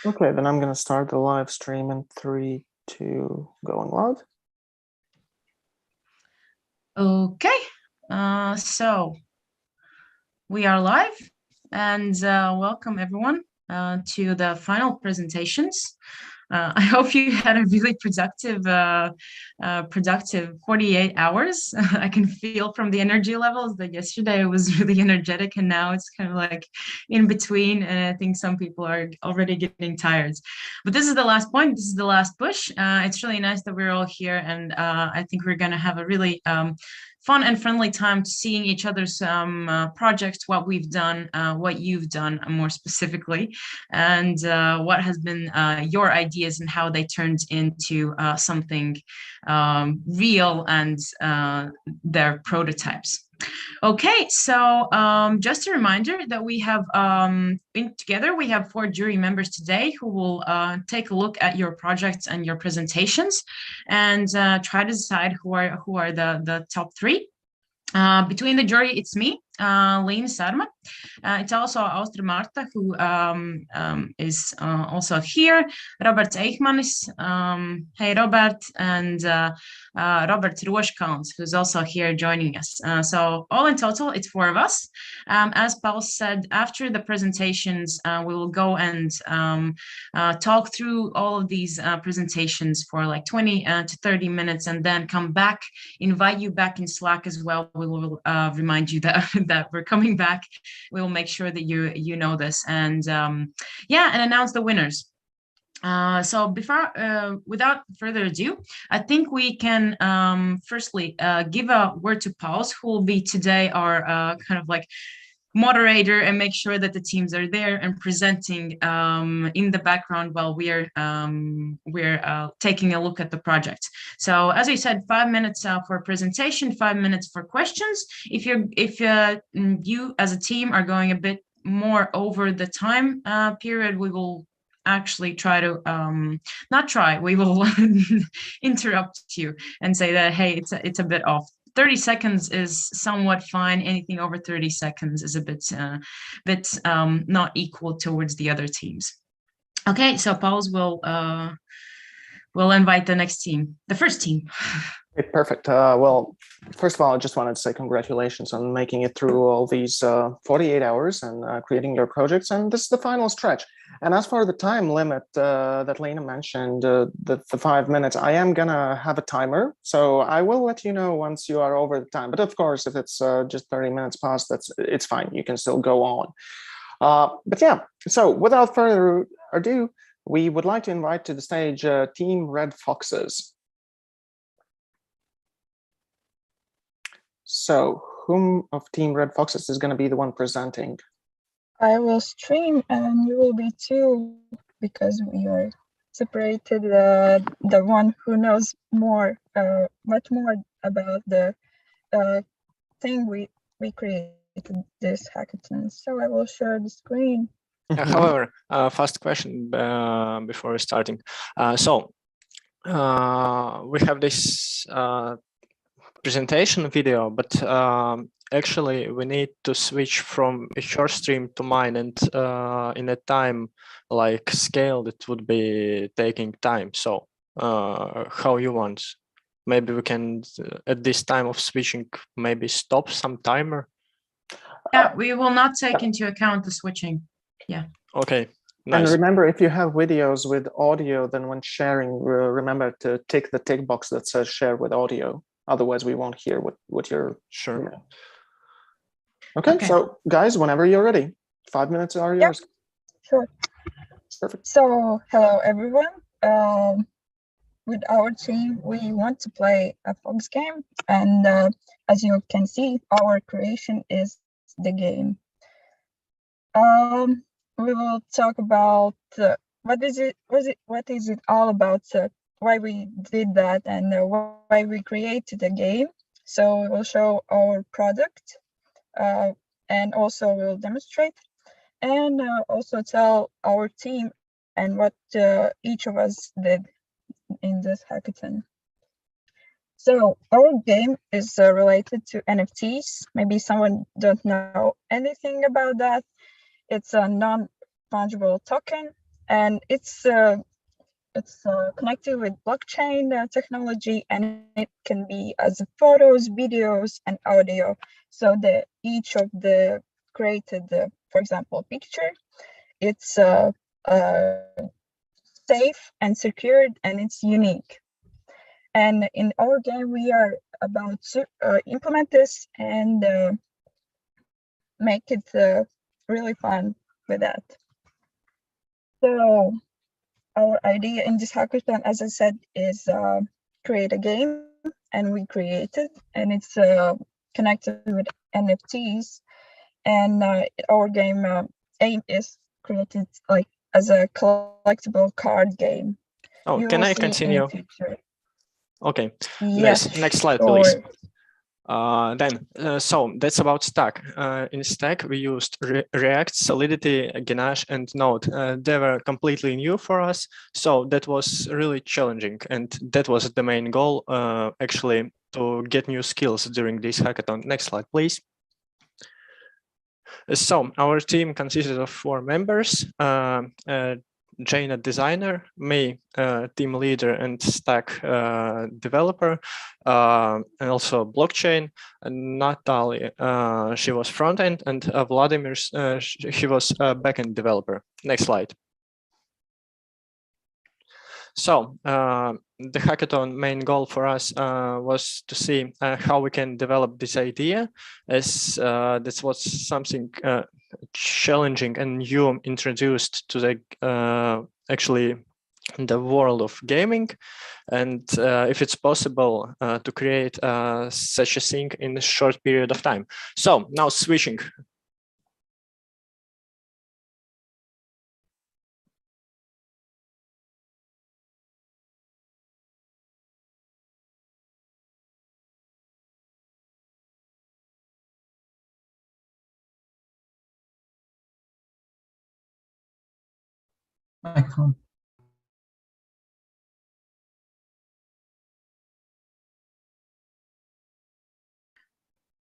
Okay, then I'm going to start the live stream in 3, 2, going live. Okay, so we are live, and welcome everyone to the final presentations. I hope you had a really productive 48 hours. I can feel from the energy levels that yesterday it was really energetic, and now it's kind of like in between. And I think some people are already getting tired. But this is the last point. This is the last push. It's really nice that we're all here, and I think we're going to have a really fun and friendly time to seeing each other's projects, what we've done, what you've done more specifically, and what has been your ideas and how they turned into something real and their prototypes. Okay, so just a reminder that we have together, we have 4 jury members today who will take a look at your projects and your presentations and try to decide who are the top 3. Between the jury, it's me, Lena Sarma. It's also Austra Marta, who is also here, Robert Eichmannis, hey Robert, and Robert Roškalns, who's also here joining us. So all in total, it's 4 of us. As Paul said, after the presentations, we will go and talk through all of these presentations for like 20 to 30 minutes, and then come back, invite you back in Slack as well. We will remind you that that we're coming back. We will make sure that you know this, and and announce the winners. So without further ado, I think we can firstly give a word to Paul, who will be today our kind of like moderator and make sure that the teams are there and presenting in the background while we're taking a look at the project. So as I said, 5 minutes for presentation, 5 minutes for questions. If you as a team are going a bit more over the time period, we will actually try to we will interrupt you and say that, hey, it's a bit off. 30 seconds is somewhat fine. Anything over 30 seconds is a bit not equal towards the other teams. Okay, so Pauls will invite the next team, the first team. Okay, perfect. Well, first of all, I just wanted to say congratulations on making it through all these 48 hours and creating your projects. And this is the final stretch. And as for the time limit that Lena mentioned, the 5 minutes, I am going to have a timer. So I will let you know once you are over the time. But of course, if it's just 30 minutes past, it's fine. You can still go on. But yeah, so without further ado, we would like to invite to the stage Team Red Foxes. So whom of Team Red Foxes is going to be the one presenting? I will stream and you will be too, because we are separated. The one who knows more, much more about the thing we created this hackathon. So I will share the screen. However, first question before starting. We have this presentation video, but actually we need to switch from your stream to mine, and in a time like scale it would be taking time. So how you want? Maybe we can at this time of switching maybe stop some timer. Yeah, we will not take into account the switching. Yeah. Okay. Nice. And remember, if you have videos with audio, then when sharing, remember to tick the tick box that says share with audio. Otherwise, we won't hear what you're. Sure. You know. Okay, so guys, whenever you're ready, 5 minutes are yours. Sure. Perfect. So, hello everyone. With our team, we want to play a Fox game, and as you can see, our creation is the game. We will talk about what is it all about, why we did that, and why we created the game. So we will show our product, and also we'll demonstrate, and also tell our team and what each of us did in this hackathon. So our game is related to NFTs. Maybe someone don't know anything about that. It's a non-fungible token, and it's connected with blockchain technology, and it can be as photos, videos, and audio. So each of the created, for example, picture, it's safe and secured, and it's unique. And in our game, we are about to implement this and make it really fun with that. So our idea in this hackathon, as I said, is create a game, and we created, and it's connected with NFTs. And our game aim is created like as a collectible card game. Oh, You can will I see in the continue? future. Okay. Yes, Next slide, sure. please. So that's about Stack. In Stack, we used React, Solidity, Ganache, and Node. They were completely new for us, so that was really challenging, and that was the main goal, actually, to get new skills during this hackathon. Next slide, please. So our team consisted of 4 members. Jane, a designer, me, team leader and Stack developer, and also blockchain. And Natalie, she was front end, and Vladimir, he was a backend developer. Next slide. So the hackathon main goal for us was to see how we can develop this idea, as this was something challenging and new introduced to the actually the world of gaming, and if it's possible to create such a thing in a short period of time. So now switching. Microphone.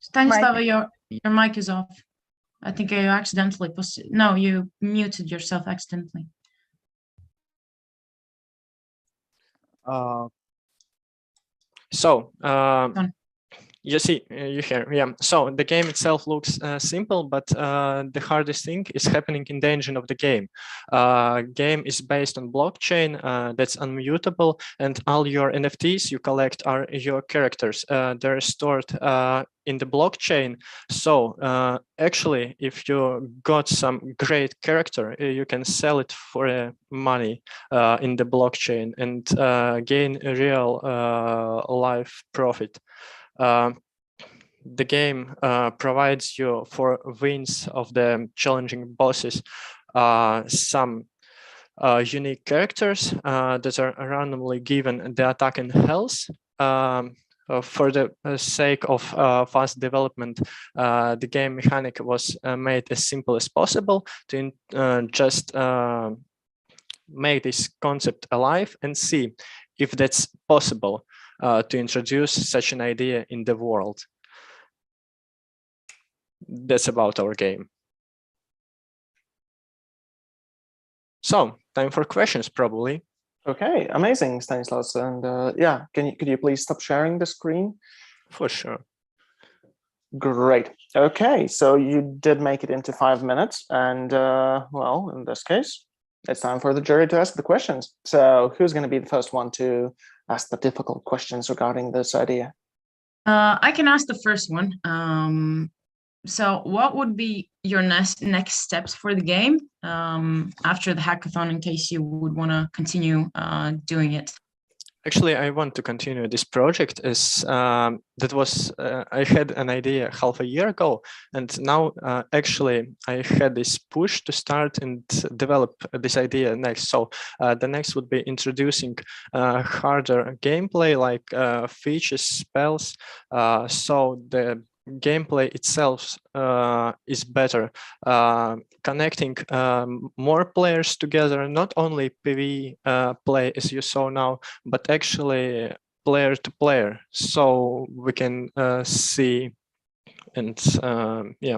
Stanislava, your mic is off. I think you accidentally no, you muted yourself accidentally. So you see, you hear, yeah. So the game itself looks simple, but the hardest thing is happening in the engine of the game. Game is based on blockchain that's unmutable, and all your NFTs you collect are your characters. They're stored in the blockchain. So actually, if you got some great character, you can sell it for money in the blockchain and gain a real life profit. The game provides you for wins of the challenging bosses some unique characters that are randomly given the attack and health. For the sake of fast development, the game mechanic was made as simple as possible to just make this concept alive and see if that's possible to introduce such an idea in the world. That's about our game. So, time for questions, probably. Okay, amazing, Stanislas. And yeah, could you please stop sharing the screen? For sure. Great. Okay, so you did make it into 5 minutes, and well, in this case, it's time for the jury to ask the questions. So who's going to be the first one to ask the difficult questions regarding this idea? I can ask the first one. So what would be your next steps for the game after the hackathon, in case you would want to continue doing it? Actually, I want to continue this project as that was I had an idea half a year ago, and now actually I had this push to start and develop this idea next. So the next would be introducing harder gameplay, like features, spells, so the gameplay itself is better, connecting more players together, not only PvE play as you saw now, but actually player to player, so we can see and yeah,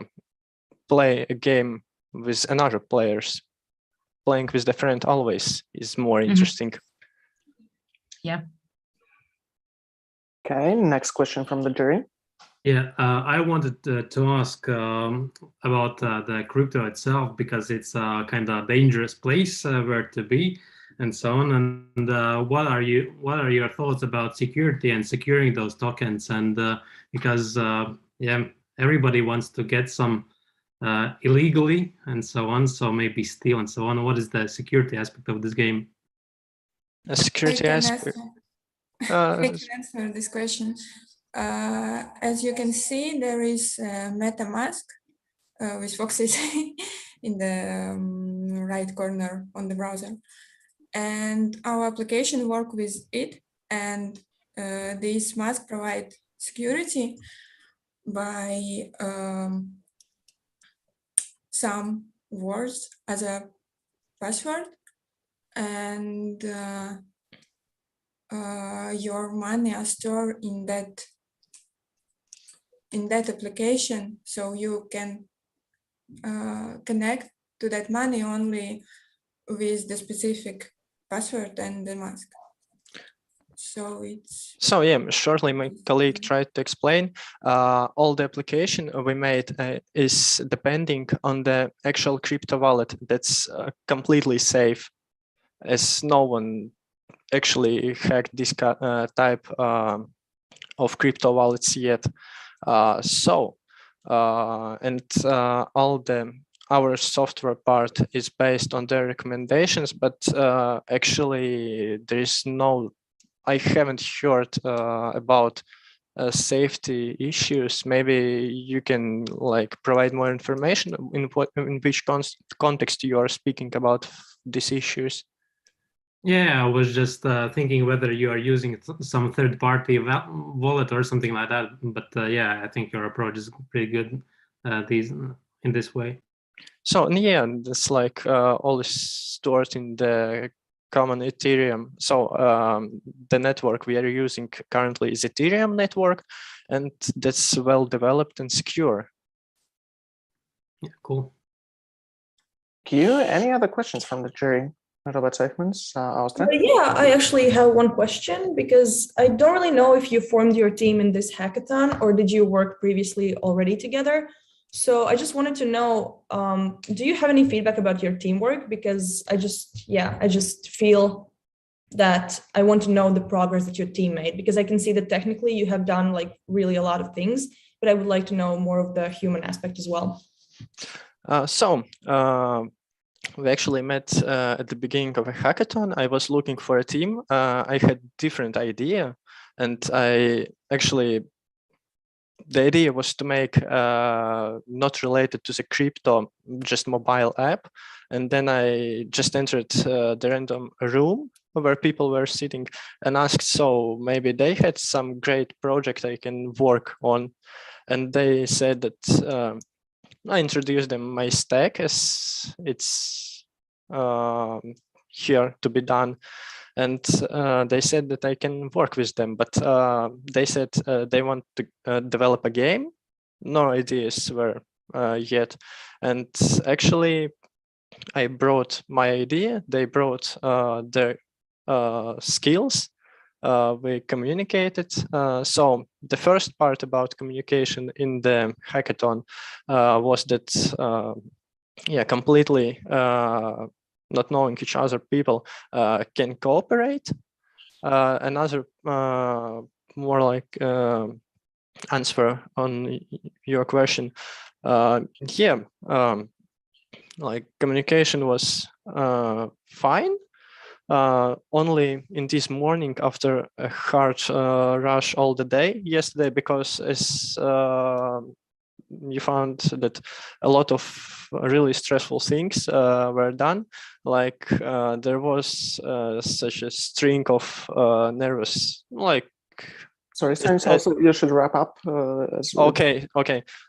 play a game with another players. playing with the friend always is more Mhm. interesting. Yeah. Okay, next question from the jury. Yeah, I wanted to ask about the crypto itself, because it's a kind of dangerous place where to be, and so on. And what are your thoughts about security and securing those tokens? And because yeah, everybody wants to get some illegally and so on, so maybe steal and so on. What is the security aspect of this game? A security aspect. I can answer this question. As you can see, there is a MetaMask with foxes in the right corner on the browser. And our application work with it. And this mask provide security by some words as a password. And your money are stored in that application, so you can connect to that money only with the specific password and the mask. So it's So yeah, shortly my colleague tried to explain. All the application we made is depending on the actual crypto wallet that's completely safe, as no one actually hacked this type of crypto wallets yet. Our software part is based on their recommendations, but actually I haven't heard about safety issues. Maybe you can like provide more information in which context you are speaking about these issues. Yeah, I was just thinking whether you are using some third-party wallet or something like that. But yeah, I think your approach is pretty good in this way. So in the end, it's like all is stored in the common Ethereum. So the network we are using currently is Ethereum network, and that's well developed and secure. Yeah, cool. Thank you. Any other questions from the jury? Robert Seifmans, Austin? Yeah, I actually have one question, because I don't really know if you formed your team in this hackathon or did you work previously already together. So I just wanted to know, do you have any feedback about your teamwork? Because I just feel that I want to know the progress that your team made, because I can see that technically you have done like really a lot of things, but I would like to know more of the human aspect as well. We actually met at the beginning of a hackathon. I was looking for a team. I had different idea, and the idea was to make not related to the crypto, just mobile app. And then I just entered the random room where people were sitting and asked, so maybe they had some great project I can work on. And they said that I introduced them my stack as it's here to be done. And they said that I can work with them, but they said they want to develop a game. No ideas were yet. And actually, I brought my idea. They brought their skills. We communicated. So the first part about communication in the hackathon was that, completely not knowing each other people can cooperate. Another more like answer on your question. Like communication was fine. Only in this morning after a hard rush all the day yesterday, because as you found that a lot of really stressful things were done, like there was such a string of nervous, like Sorry, also you should wrap up. Okay,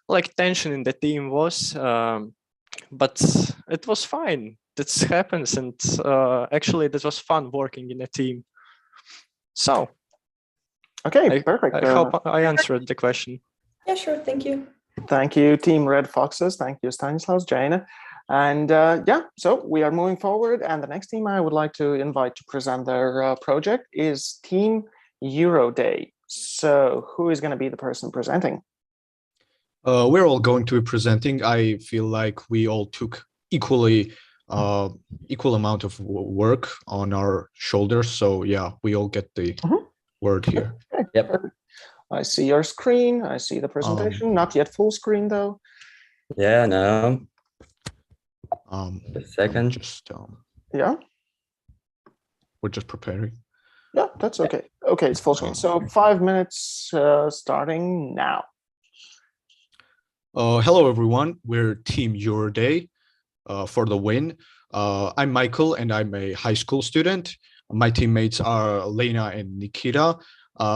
like tension in the team was, but it was fine. That happens, and actually that was fun working in a team. So okay, perfect. I hope I answered the question. Yeah, sure. Thank you. Thank you, Team Red Foxes. Thank you, Stanislaus, Jaina. And yeah, so we are moving forward. And the next team I would like to invite to present their project is Team Euroday. So who is going to be the person presenting? We're all going to be presenting. I feel like we all took equal amount of work on our shoulders. So yeah, we all get the word here. Okay. Yep. I see your screen. I see the presentation. Not yet full screen though. Yeah, no. A second. Just Yeah. We're just preparing. Yeah, that's okay. Okay, it's full screen. So 5 minutes starting now. Hello everyone. We're Team Euroday for the win. I'm Michael and I'm a high school student. My teammates are Lena and Nikita.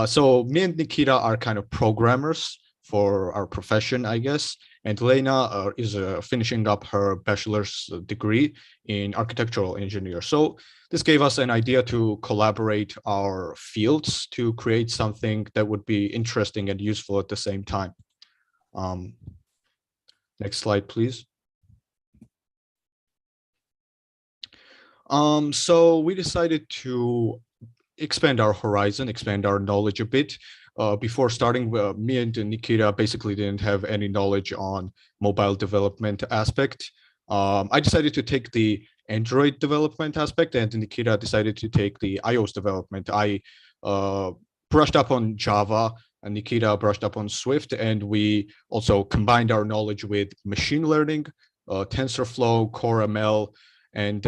So me and Nikita are kind of programmers for our profession, I guess. And Lena is finishing up her bachelor's degree in architectural engineer. So this gave us an idea to collaborate our fields to create something that would be interesting and useful at the same time. Next slide, please. So we decided to expand our horizon, expand our knowledge a bit. Before starting, me and Nikita basically didn't have any knowledge on mobile development aspect. I decided to take the Android development aspect, and Nikita decided to take the iOS development. I brushed up on Java, and Nikita brushed up on Swift, and we also combined our knowledge with machine learning, TensorFlow, Core ML, and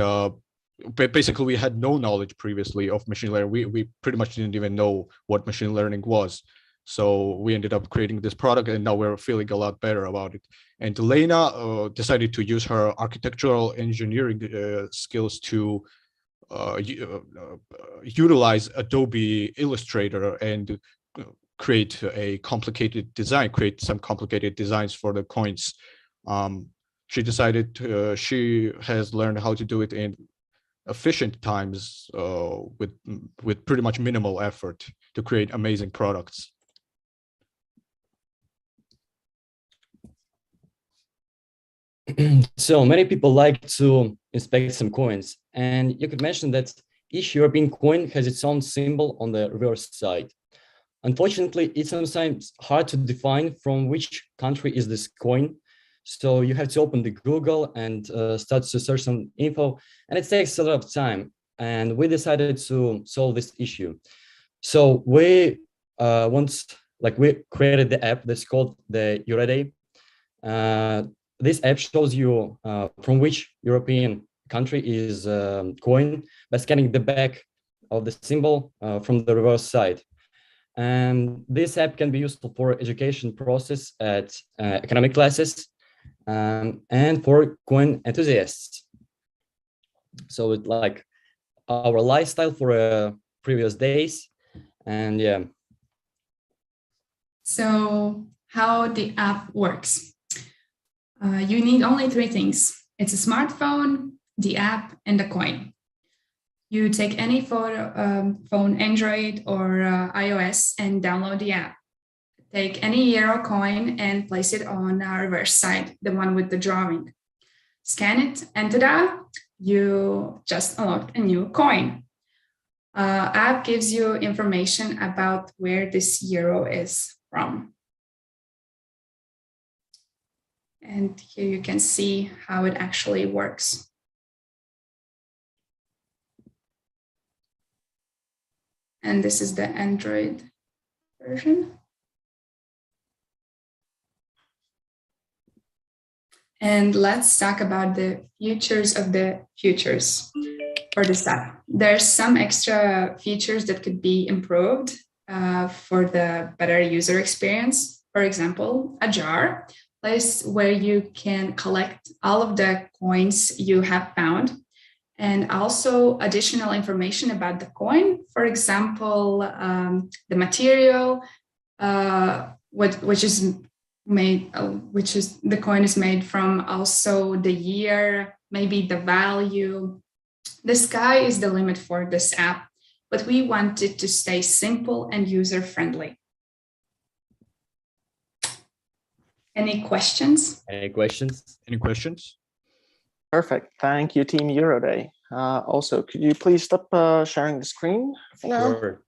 basically we had no knowledge previously of machine learning. We pretty much didn't even know what machine learning was. So we ended up creating this product, and now we're feeling a lot better about it. And Lena decided to use her architectural engineering skills to utilize Adobe Illustrator and create a complicated design, create some complicated designs for the coins. She decided she has learned how to do it in efficient times with pretty much minimal effort to create amazing products. So many people like to inspect some coins, and you could mention that each European coin has its own symbol on the reverse side. Unfortunately, it's sometimes hard to define from which country is this coin. So you have to open the Google and start to search some info, and it takes a lot of time. And we decided to solve this issue. So we we created the app that's called the Euroday. This app shows you from which European country is coin by scanning the back of the symbol from the reverse side. And this app can be useful for education process at economic classes and for coin enthusiasts. So it's like our lifestyle for previous days, and yeah. So how the app works. You need only 3 things. It's a smartphone, the app, and a coin. You take any phone, Android or iOS, and download the app. Take any euro coin and place it on our reverse side, the one with the drawing. Scan it, and ta-da, you just unlocked a new coin. App gives you information about where this euro is from. And here you can see how it actually works. And this is the Android version. And let's talk about the features of the futures for this app. There's some extra features that could be improved for the better user experience. For example, a jar, place where you can collect all of the coins you have found, and also additional information about the coin. For example, the material, which the coin is made from, also the year, maybe the value. The sky is the limit for this app, but we want it to stay simple and user-friendly. Any questions? Any questions? Any questions? Perfect. Thank you, Team Euroday. Also, could you please stop sharing the screen for now? Sure.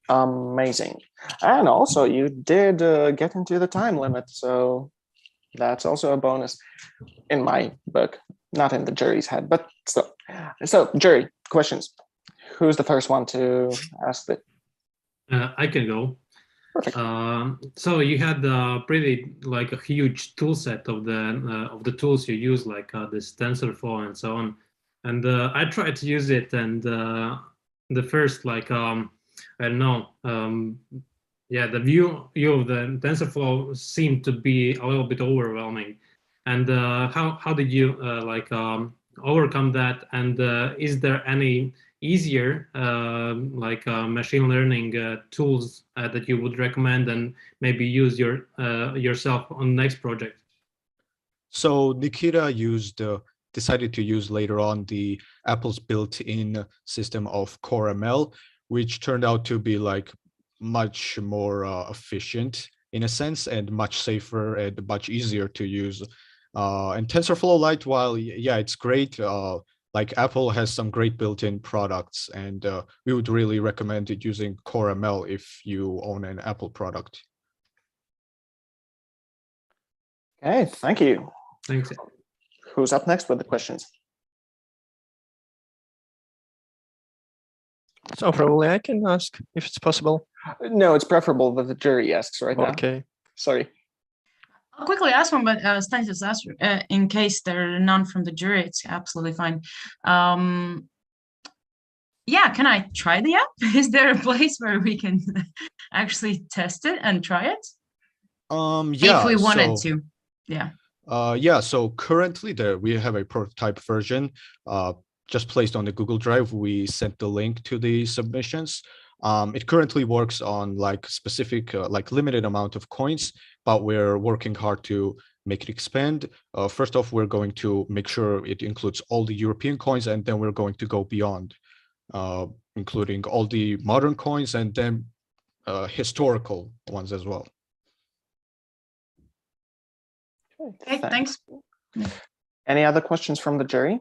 Amazing. And also, you did get into the time limit, so that's also a bonus in my book, not in the jury's head, but still. So, jury, questions. Who's the first one to ask it? I can go. Perfect. So you had pretty like a huge tool set of the tools you use, like this TensorFlow and so on. And I tried to use it, and the first like I don't know, yeah, the view of the TensorFlow seemed to be a little bit overwhelming. And how did you like overcome that? And is there any easier like machine learning tools that you would recommend and maybe use yourself on the next project? So Nikita decided to use later on the Apple's built-in system of Core ML, which turned out to be like much more efficient in a sense and much safer and much easier to use. And TensorFlow Lite, while yeah, it's great, like Apple has some great built-in products, and we would really recommend it using Core ML if you own an Apple product. Okay, thank you. Thanks. Who's up next with the questions? So probably I can ask if it's possible. No, it's preferable that the jury asks right now. Okay. Sorry. I'll quickly ask one, but Stanislas asked in case there are none from the jury, it's absolutely fine. Yeah, can I try the app? Is there a place where we can actually test it and try it? Yeah. If we wanted to, yeah. Yeah, so currently we have a prototype version just placed on the Google Drive. We sent the link to the submissions. It currently works on like specific, like limited amount of coins, but we're working hard to make it expand. First off, we're going to make sure it includes all the European coins, and then we're going to go beyond, including all the modern coins and then historical ones as well. Okay, thanks. Any other questions from the jury?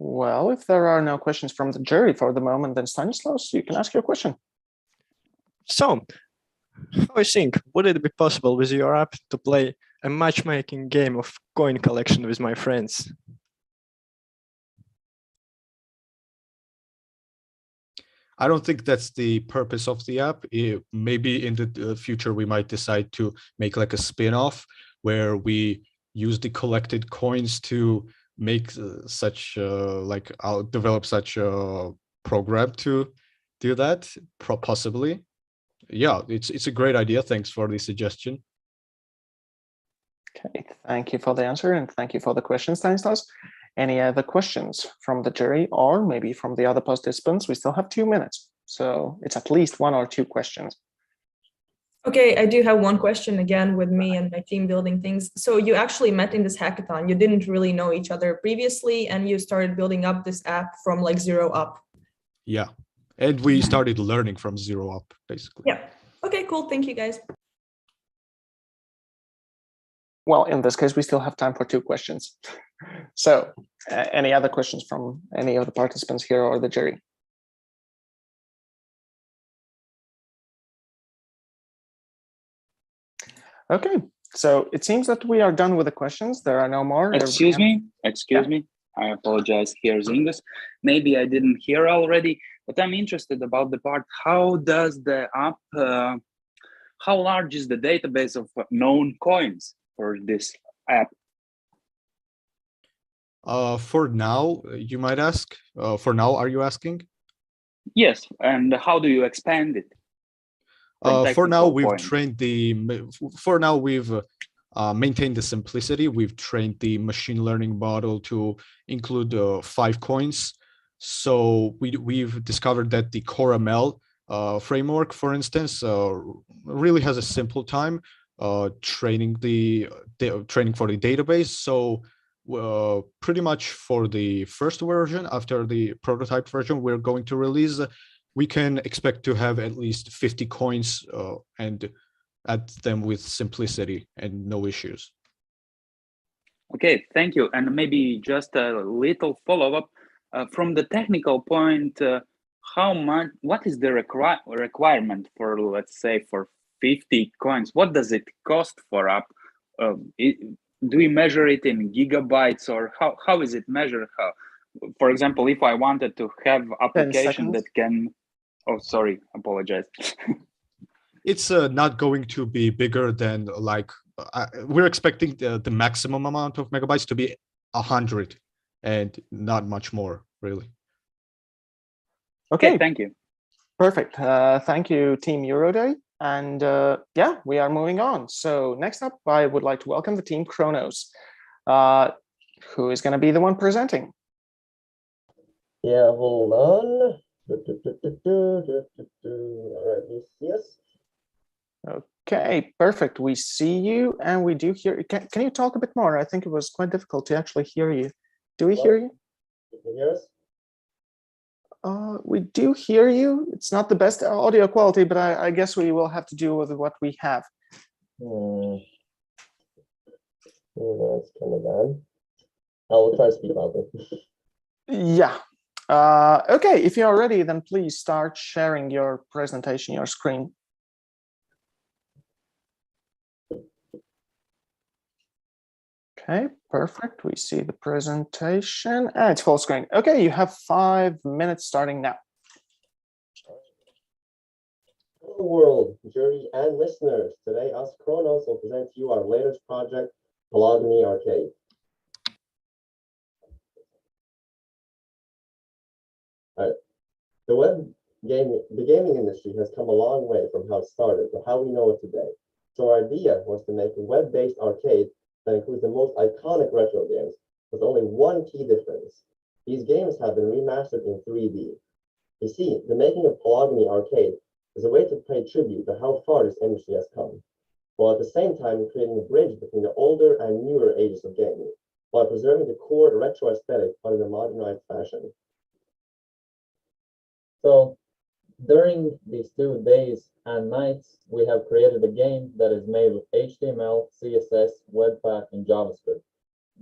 Well, if there are no questions from the jury for the moment, then Stanislaus, you can ask your question. So, I think, would it be possible with your app to play a matchmaking game of coin collection with my friends? I don't think that's the purpose of the app. Maybe in the future, we might decide to make like a spin-off where we use the collected coins to make such like I'll develop such a program to do that, possibly. Yeah, it's a great idea. Thanks for the suggestion. Okay, thank you for the answer and thank you for the question, Stanislaus. Any other questions from the jury or maybe from the other participants? We still have 2 minutes, so it's at least 1 or 2 questions. Okay, I do have one question again with me and my team building things. So you actually met in this hackathon. You didn't really know each other previously, and you started building up this app from like 0 up. Yeah, and we started learning from 0 up, basically. Yeah. Okay, cool. Thank you, guys. Well, in this case, we still have time for 2 questions. So any other questions from any of the participants here or the jury? Okay, so it seems that we are done with the questions. There are no more. Excuse me. I apologize here, Zingas. Maybe I didn't hear already, but I'm interested about the part, how does the app, how large is the database of known coins for this app? For now, you might ask. For now, are you asking? Yes, and how do you expand it? For now, we've trained we've maintained the simplicity. We've trained the machine learning model to include 5 coins. So we've discovered that the Core ML framework, for instance, really has a simple time training for the database. So pretty much for the first version, after the prototype version we're going to release, we can expect to have at least 50 coins and add them with simplicity and no issues. Okay, thank you. And maybe just a little follow-up from the technical point. How much? What is the requirement for, let's say, for 50 coins? What does it cost for app? Do we measure it in gigabytes, or how is it measured? For example, if I wanted to have application that can, oh, sorry, apologize. It's not going to be bigger than like, we're expecting the maximum amount of megabytes to be 100 and not much more, really. Okay, thank you. Perfect. Thank you, Team Euroday. And yeah, we are moving on. So next up, I would like to welcome the Team Kronos. Who is going to be the one presenting? Yeah, hold on. All right, yes. Okay, perfect. We see you and we do hear. Can you talk a bit more? I think it was quite difficult to actually hear you. Do we hear you? You can hear us? We do hear you. It's not the best audio quality, but I guess we will have to deal with what we have. That's kind of bad. I will try to speak louder. Yeah. Okay, if you are ready, then please start sharing your presentation, your screen. Okay, perfect. We see the presentation and it's full screen. Okay, you have 5 minutes starting now. Hello world, jury and listeners. Today us Kronos will present to you our latest project, Polygamy Arcade. All right. The gaming industry has come a long way from how it started to how we know it today. So our idea was to make a web-based arcade that includes the most iconic retro games, with only one key difference. These games have been remastered in 3D. You see, the making of Polygamy Arcade is a way to pay tribute to how far this industry has come, while at the same time creating a bridge between the older and newer ages of gaming, while preserving the core retro aesthetic but in a modernized fashion. So, during these 2 days and nights, we have created a game that is made with HTML, CSS, Webpack, and JavaScript.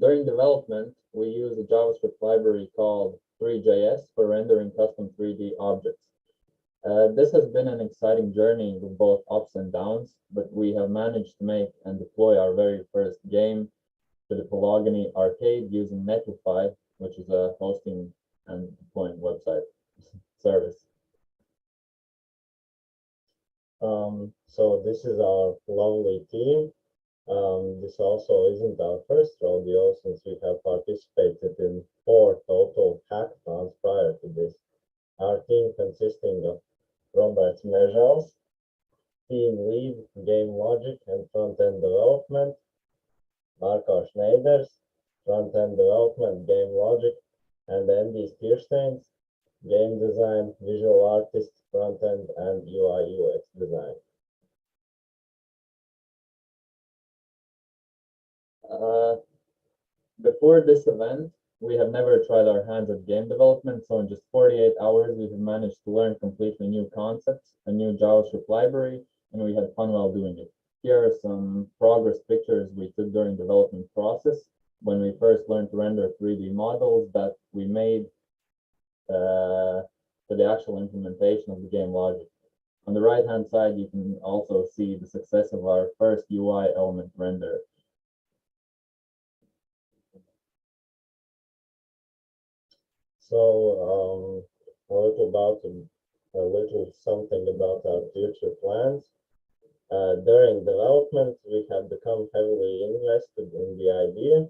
During development, we use a JavaScript library called 3JS for rendering custom 3D objects. This has been an exciting journey with both ups and downs, but we have managed to make and deploy our very first game to the Polygamy Arcade using Netlify, which is a hosting and deploying website service. So this is our lovely team. This also isn't our first rodeo, since we have participated in 4 total hackathons prior to this. Our team consisting of Robert Mejals, team lead, game logic and front-end development, Marko Schneiders, front-end development, game logic, and Andy Stiersteins, game design, visual artist, front-end and UI UX design. Before this event, we have never tried our hands at game development, so in just 48 hours, we have managed to learn completely new concepts, a new JavaScript library, and we had fun while doing it. Here are some progress pictures we took during development process when we first learned to render 3D models that we made to the actual implementation of the game logic. On the right-hand side, you can also see the success of our first UI element render. So a little something about our future plans. During development, we have become heavily invested in the idea.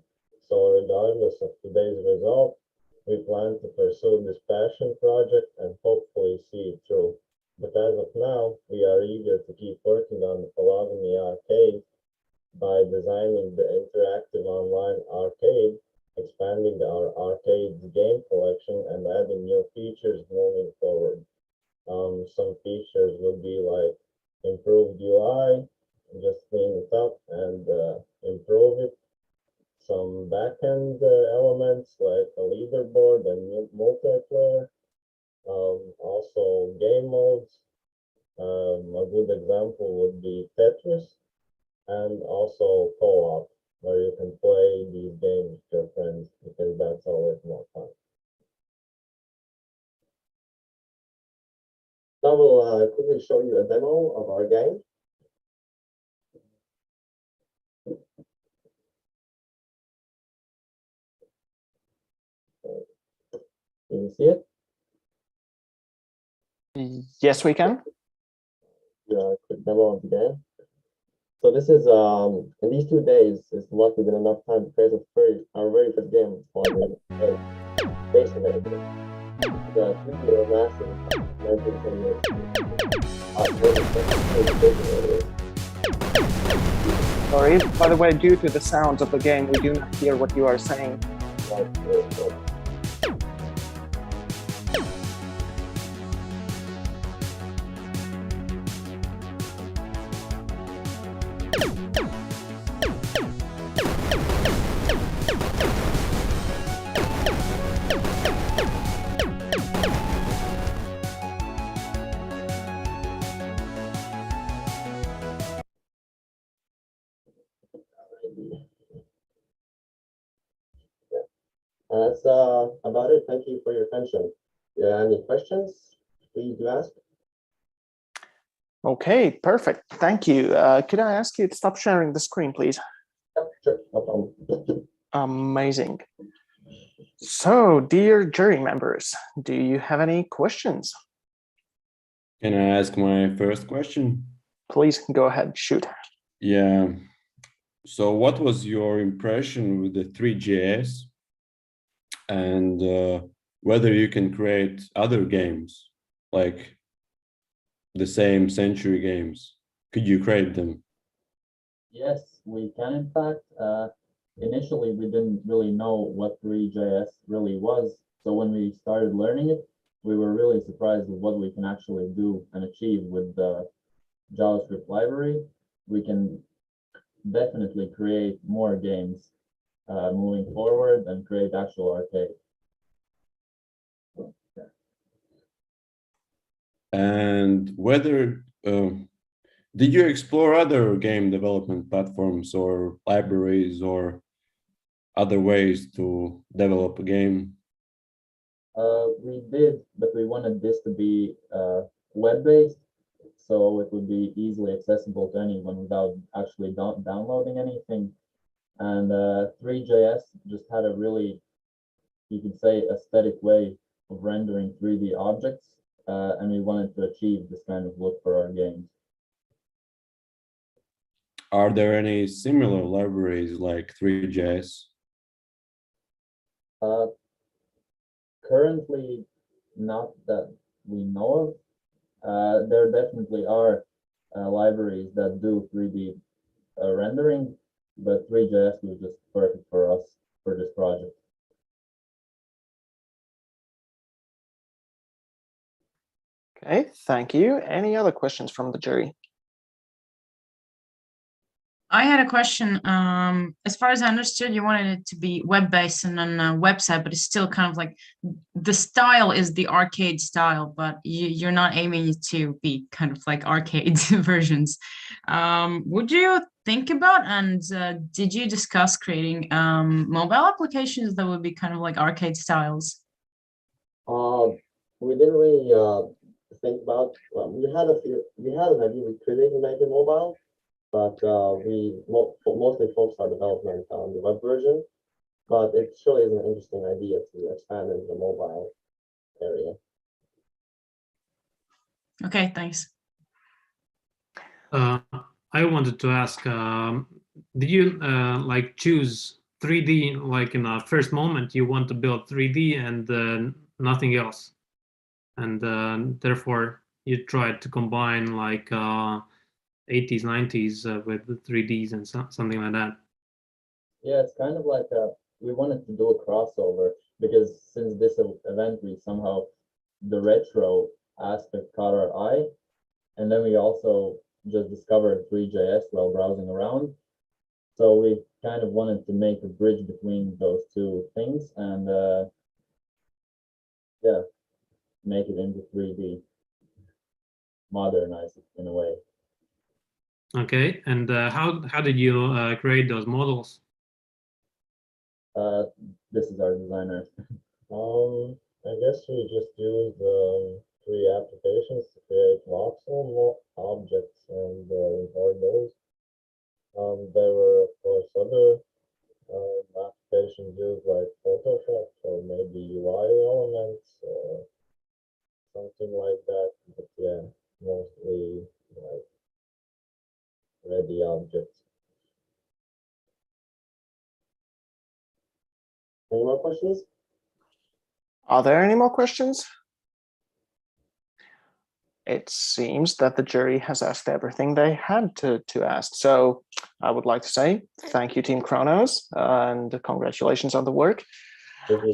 So regardless of today's result, we plan to pursue this passion project and hopefully see it through. But as of now, we are eager to keep working on the Polygamy Arcade by designing the interactive online arcade, expanding our arcade game collection, and adding new features moving forward. Some features would be like improved UI, just clean it up and improve it. Some backend elements like a leaderboard and multiplayer. Also game modes. A good example would be Tetris, and also co-op, where you can play these games with your friends, because that's always more fun. So I will quickly show you a demo of our game. Can you see it? Yes, we can. Yeah, a quick demo of the game. So this is in these 2 days, it's lucky that enough time to create our very first game called Space Invaders. The 3D massive 1978. Sorry, by the way, due to the sounds of the game, we do not hear what you are saying. That's about it. Thank you for your attention. Yeah, any questions? Please do ask. Okay, perfect. Thank you. Could I ask you to stop sharing the screen, please? Yep, sure, no problem. Amazing. So, dear jury members, do you have any questions? Can I ask my first question? Please go ahead, shoot. Yeah. So what was your impression with the 3JS, and whether you can create other games, like the same century games? Could you create them? Yes, we can. In fact, initially we didn't really know what 3JS really was. So when we started learning it, we were really surprised with what we can actually do and achieve with the JavaScript library. We can definitely create more games moving forward and create actual arcade. And whether did you explore other game development platforms or libraries or other ways to develop a game? We did, but we wanted this to be web-based, so it would be easily accessible to anyone without actually downloading anything. And 3JS just had a really, you could say, aesthetic way of rendering 3D objects, and we wanted to achieve this kind of look for our games. Are there any similar libraries like 3JS? Currently, not that we know of. There definitely are libraries that do 3D rendering, but 3JS was just perfect for us for this project. Okay, thank you. Any other questions from the jury? I had a question. As far as I understood, you wanted it to be web-based and on a website, but it's still kind of like the style is the arcade style, but you're not aiming to be kind of like arcade versions. Would you think about, and did you discuss creating mobile applications that would be kind of like arcade styles? We didn't really think about. Well, we had an idea we could even make it mobile, but we mostly focused our development on the web version. But it surely is an interesting idea to expand into the mobile area. Okay, thanks. I wanted to ask, did you like choose 3D, like in the first moment you want to build 3D and nothing else, and therefore you tried to combine like 80s, 90s with the 3Ds and something like that? Yeah, it's kind of like we wanted to do a crossover, because since this event, we somehow, the retro aspect caught our eye, and then we also just discovered 3JS while browsing around. So we kind of wanted to make a bridge between those two things and yeah, make it into 3D, modernize it in a way. Okay, and how did you create those models? This is our designer. I guess we just used three applications to create voxel objects and import those. There were, of course, other applications used like Photoshop or maybe UI elements or something like that. But yeah, mostly like ready objects. Any more questions? Are there any more questions? It seems that the jury has asked everything they had to ask. So I would like to say thank you, Team Kronos, and congratulations on the work.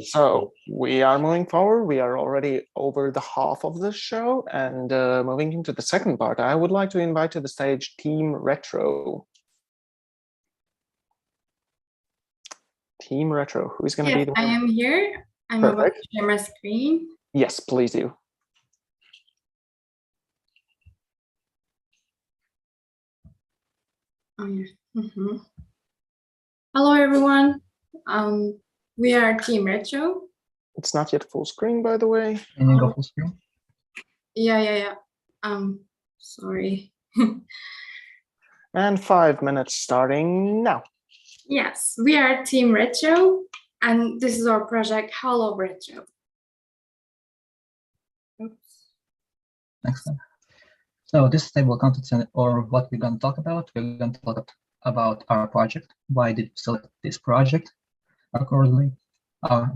So we are moving forward. We are already over the half of the show, and moving into the second part, I would like to invite to the stage Team Retro. Team Retro, who's going to be the one? I am here. I'm about to share my screen. Yes, please do. Oh, yeah. Hello, everyone. We are Team Retro. It's not yet full screen, by the way. Can you go full screen? Yeah. Sorry. And 5 minutes starting now. Yes, we are Team Retro, and this is our project, Hello Retro. Oops. Next time. So this table of contents, or what we're going to talk about, we're going to talk about our project. Why did we select this project accordingly?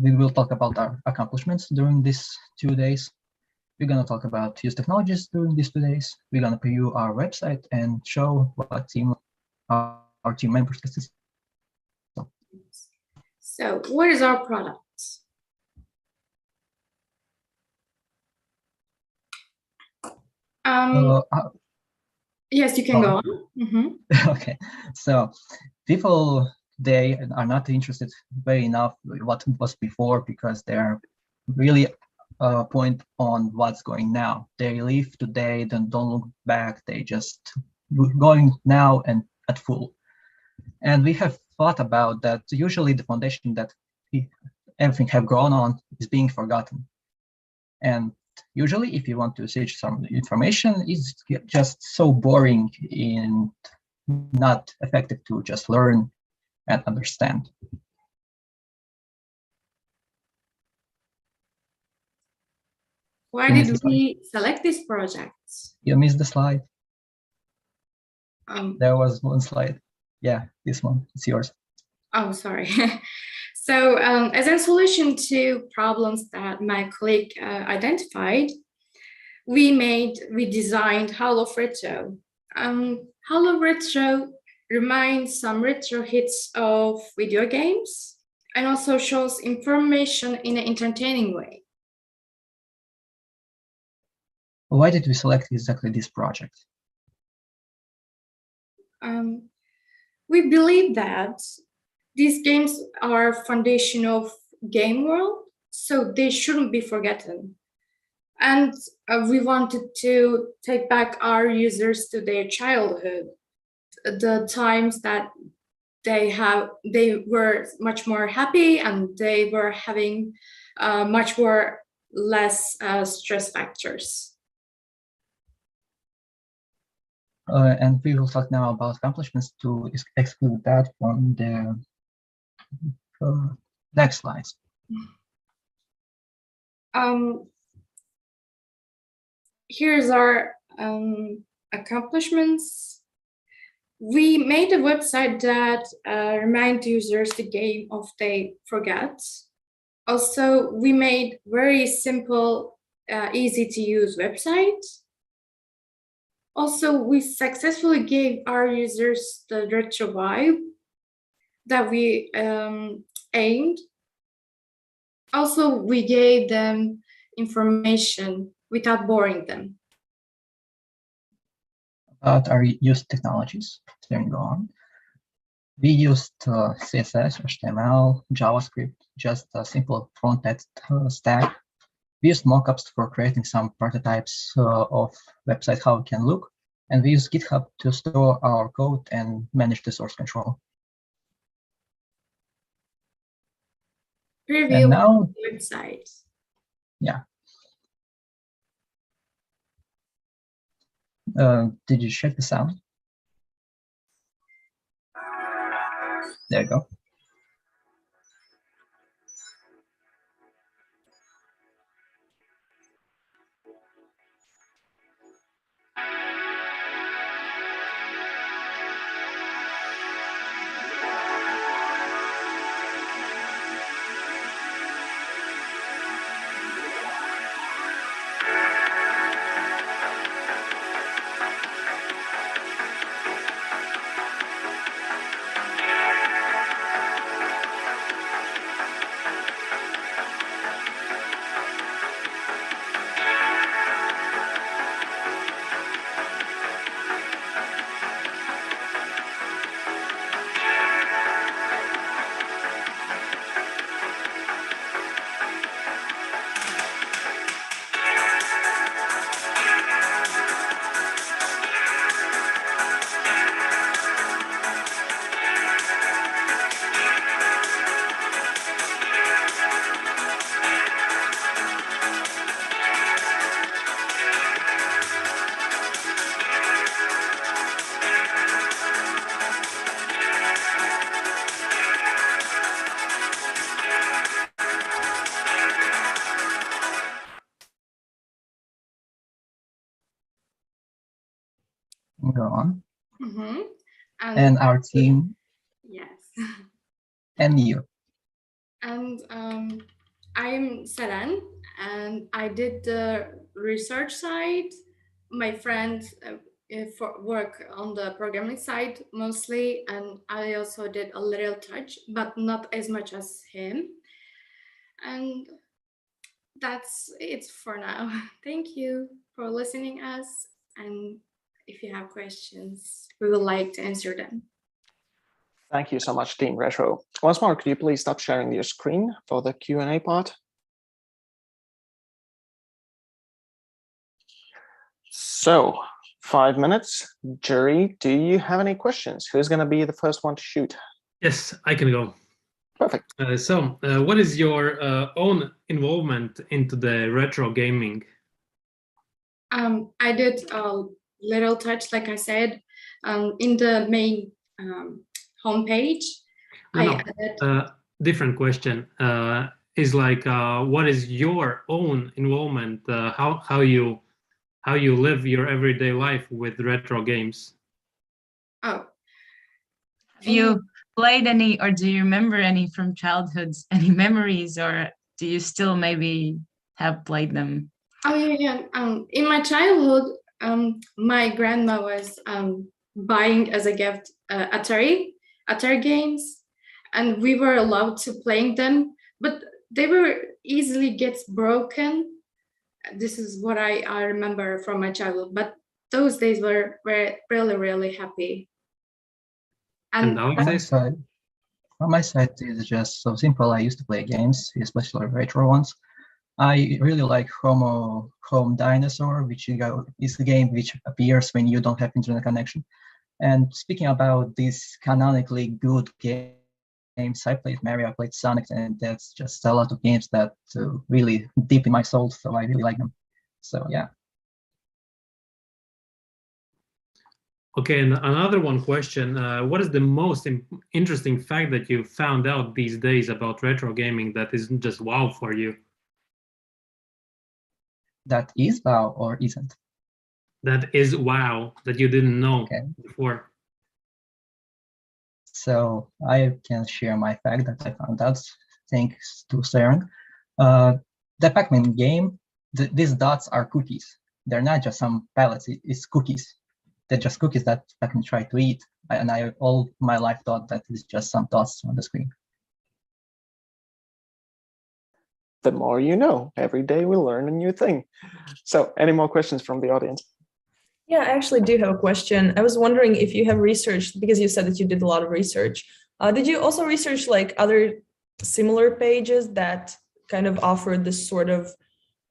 We will talk about our accomplishments during these 2 days. We're going to talk about use technologies during these 2 days. We're going to preview our website and show what our team members can see. So what is our product? Yes, you can go on. Okay, so people, they are not interested very enough what was before because they're really point on what's going now. They live today, then don't look back. They just going now and at full. And we have thought about that. Usually the foundation that everything have grown on is being forgotten. And usually if you want to search some information, it's just so boring and not effective to just learn and understand. Why did we select this project? You missed the slide. There was one slide. Yeah, this one, it's yours. Oh, sorry. So as a solution to problems that my colleague identified, we designed Hello Retro. Hello Retro reminds some retro hits of video games and also shows information in an entertaining way. Why did we select exactly this project? We believe that these games are foundation of game world, so they shouldn't be forgotten. And we wanted to take back our users to their childhood, the times that they were much more happy and they were having much more less stress factors. And we will talk now about accomplishments to exclude that from the next slides. Here's our accomplishments. We made a website that reminds users the game of they forget. Also, we made very simple, easy to use website. Also, we successfully gave our users the retro vibe that we aimed. Also, we gave them information without boring them. About our used technologies, then go on. We used CSS, HTML, JavaScript, just a simple front-end stack. We used mockups for creating some prototypes of website, how it can look. And we use GitHub to store our code and manage the source control. preview And now, on the website. yeah. Did you check the sound? There you go. Go on. Mm-hmm. And our team. Yes. And you. And I'm Seren, and I did the research side. My friend for work on the programming side mostly, and I also did a little touch, but not as much as him. And that's it for now. Thank you for listening us, and if you have questions, we would like to answer them. Thank you so much, Team Retro. Once more, could you please stop sharing your screen for the Q&A part? So, 5 minutes. Jury, do you have any questions? Who's going to be the first one to shoot? Yes, I can go. Perfect. What is your own involvement into the retro gaming? I did a little touch, like I said, in the main homepage. Different question. Is like, what is your own involvement? How you live your everyday life with retro games? Oh, have you played any, or do you remember any from childhoods? Any memories, or do you still maybe have played them? Oh yeah. In my childhood, my grandma was buying as a gift Atari games, and we were allowed to playing them, but they were easily gets broken. This is what I remember from my childhood, but those days were really happy. And from my side, it's just so simple. I used to play games, especially retro ones. I really like Home Dinosaur, which is a game which appears when you don't have internet connection. And speaking about these canonically good games, I played Mario, I played Sonic, and that's just a lot of games that really deep in my soul, so I really like them. So yeah. Okay, and another one question. What is the most interesting fact that you found out these days about retro gaming that isn't just wow for you? That is wow or isn't? That is wow, that you didn't know before. So I can share my fact that I found out thanks to Seren. The Pac-Man game, these dots are cookies. They're not just some pellets, it's cookies. They're just cookies that Pac-Man tried to eat. And I all my life thought that it's just some dots on the screen. The more you know. Every day we learn a new thing. So any more questions from the audience? Yeah, I actually do have a question. I was wondering if you have researched, because you said that you did a lot of research. Did you also research like other similar pages that kind of offer this sort of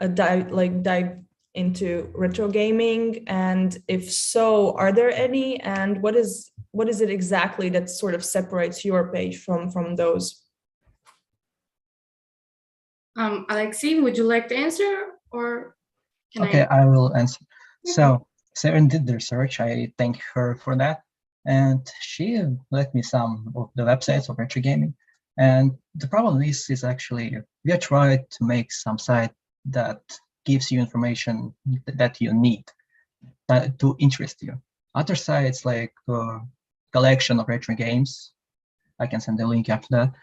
a dive into retro gaming? And if so, are there any? And what is it exactly that sort of separates your page from those? Alexei, would you like to answer, or can Okay, I will answer. So Saren did the research. I thank her for that. And she let me some of the websites of retro gaming. And the problem is actually we are trying to make some site that gives you information that you need to interest you. Other sites like collection of retro games, I can send a link after that.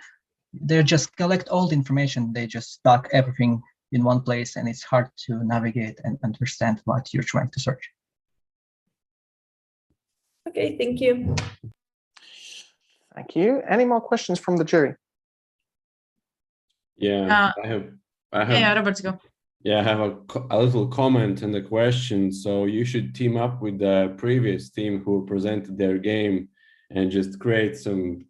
They just collect all the information. They just stock everything in one place, and it's hard to navigate and understand what you're trying to search. Okay, thank you. Thank you. Any more questions from the jury? Yeah, I have. Yeah, Robert, go. Yeah, I have a little comment and a question. So you should team up with the previous team who presented their game and just create some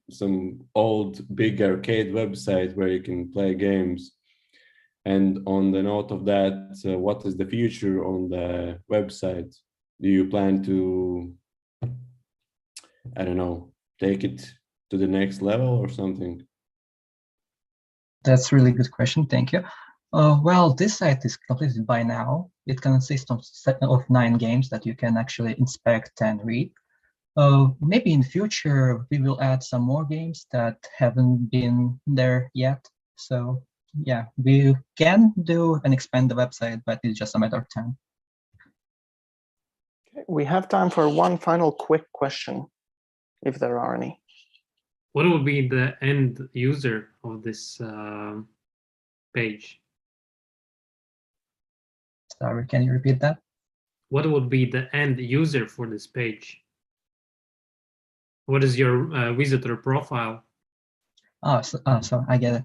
old big arcade website where you can play games. And on the note of that, what is the future on the website? Do you plan to, I don't know, take it to the next level or something? That's a really good question. Thank you. Well, this site is completed by now. It consists of 9 games that you can actually inspect and read. Maybe in the future, we will add some more games that haven't been there yet. So yeah, we can do and expand the website, but it's just a matter of time. Okay, we have time for one final quick question, if there are any. What would be the end user of this page? Sorry, can you repeat that? What would be the end user for this page? What is your visitor profile? So I get it.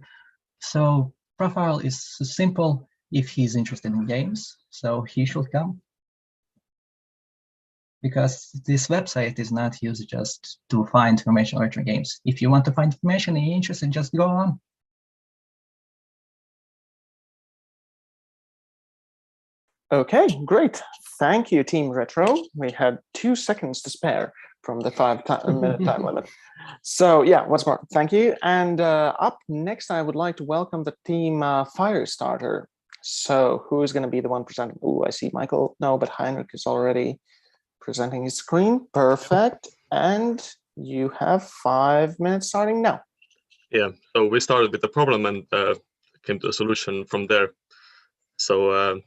So profile is simple. If he's interested in games, so he should come. Because this website is not used just to find information on retro games. If you want to find information and you're interested, just go on. Okay, great. Thank you, Team Retro. We had 2 seconds to spare from the 5-minute time limit. So yeah, what's more, thank you. And up next, I would like to welcome the team Firestarter. So who's going to be the one presenting? Oh, I see Michael. No, but Heinrich is already presenting his screen. Perfect. And you have 5 minutes starting now. Yeah, so we started with the problem and came to a solution from there. So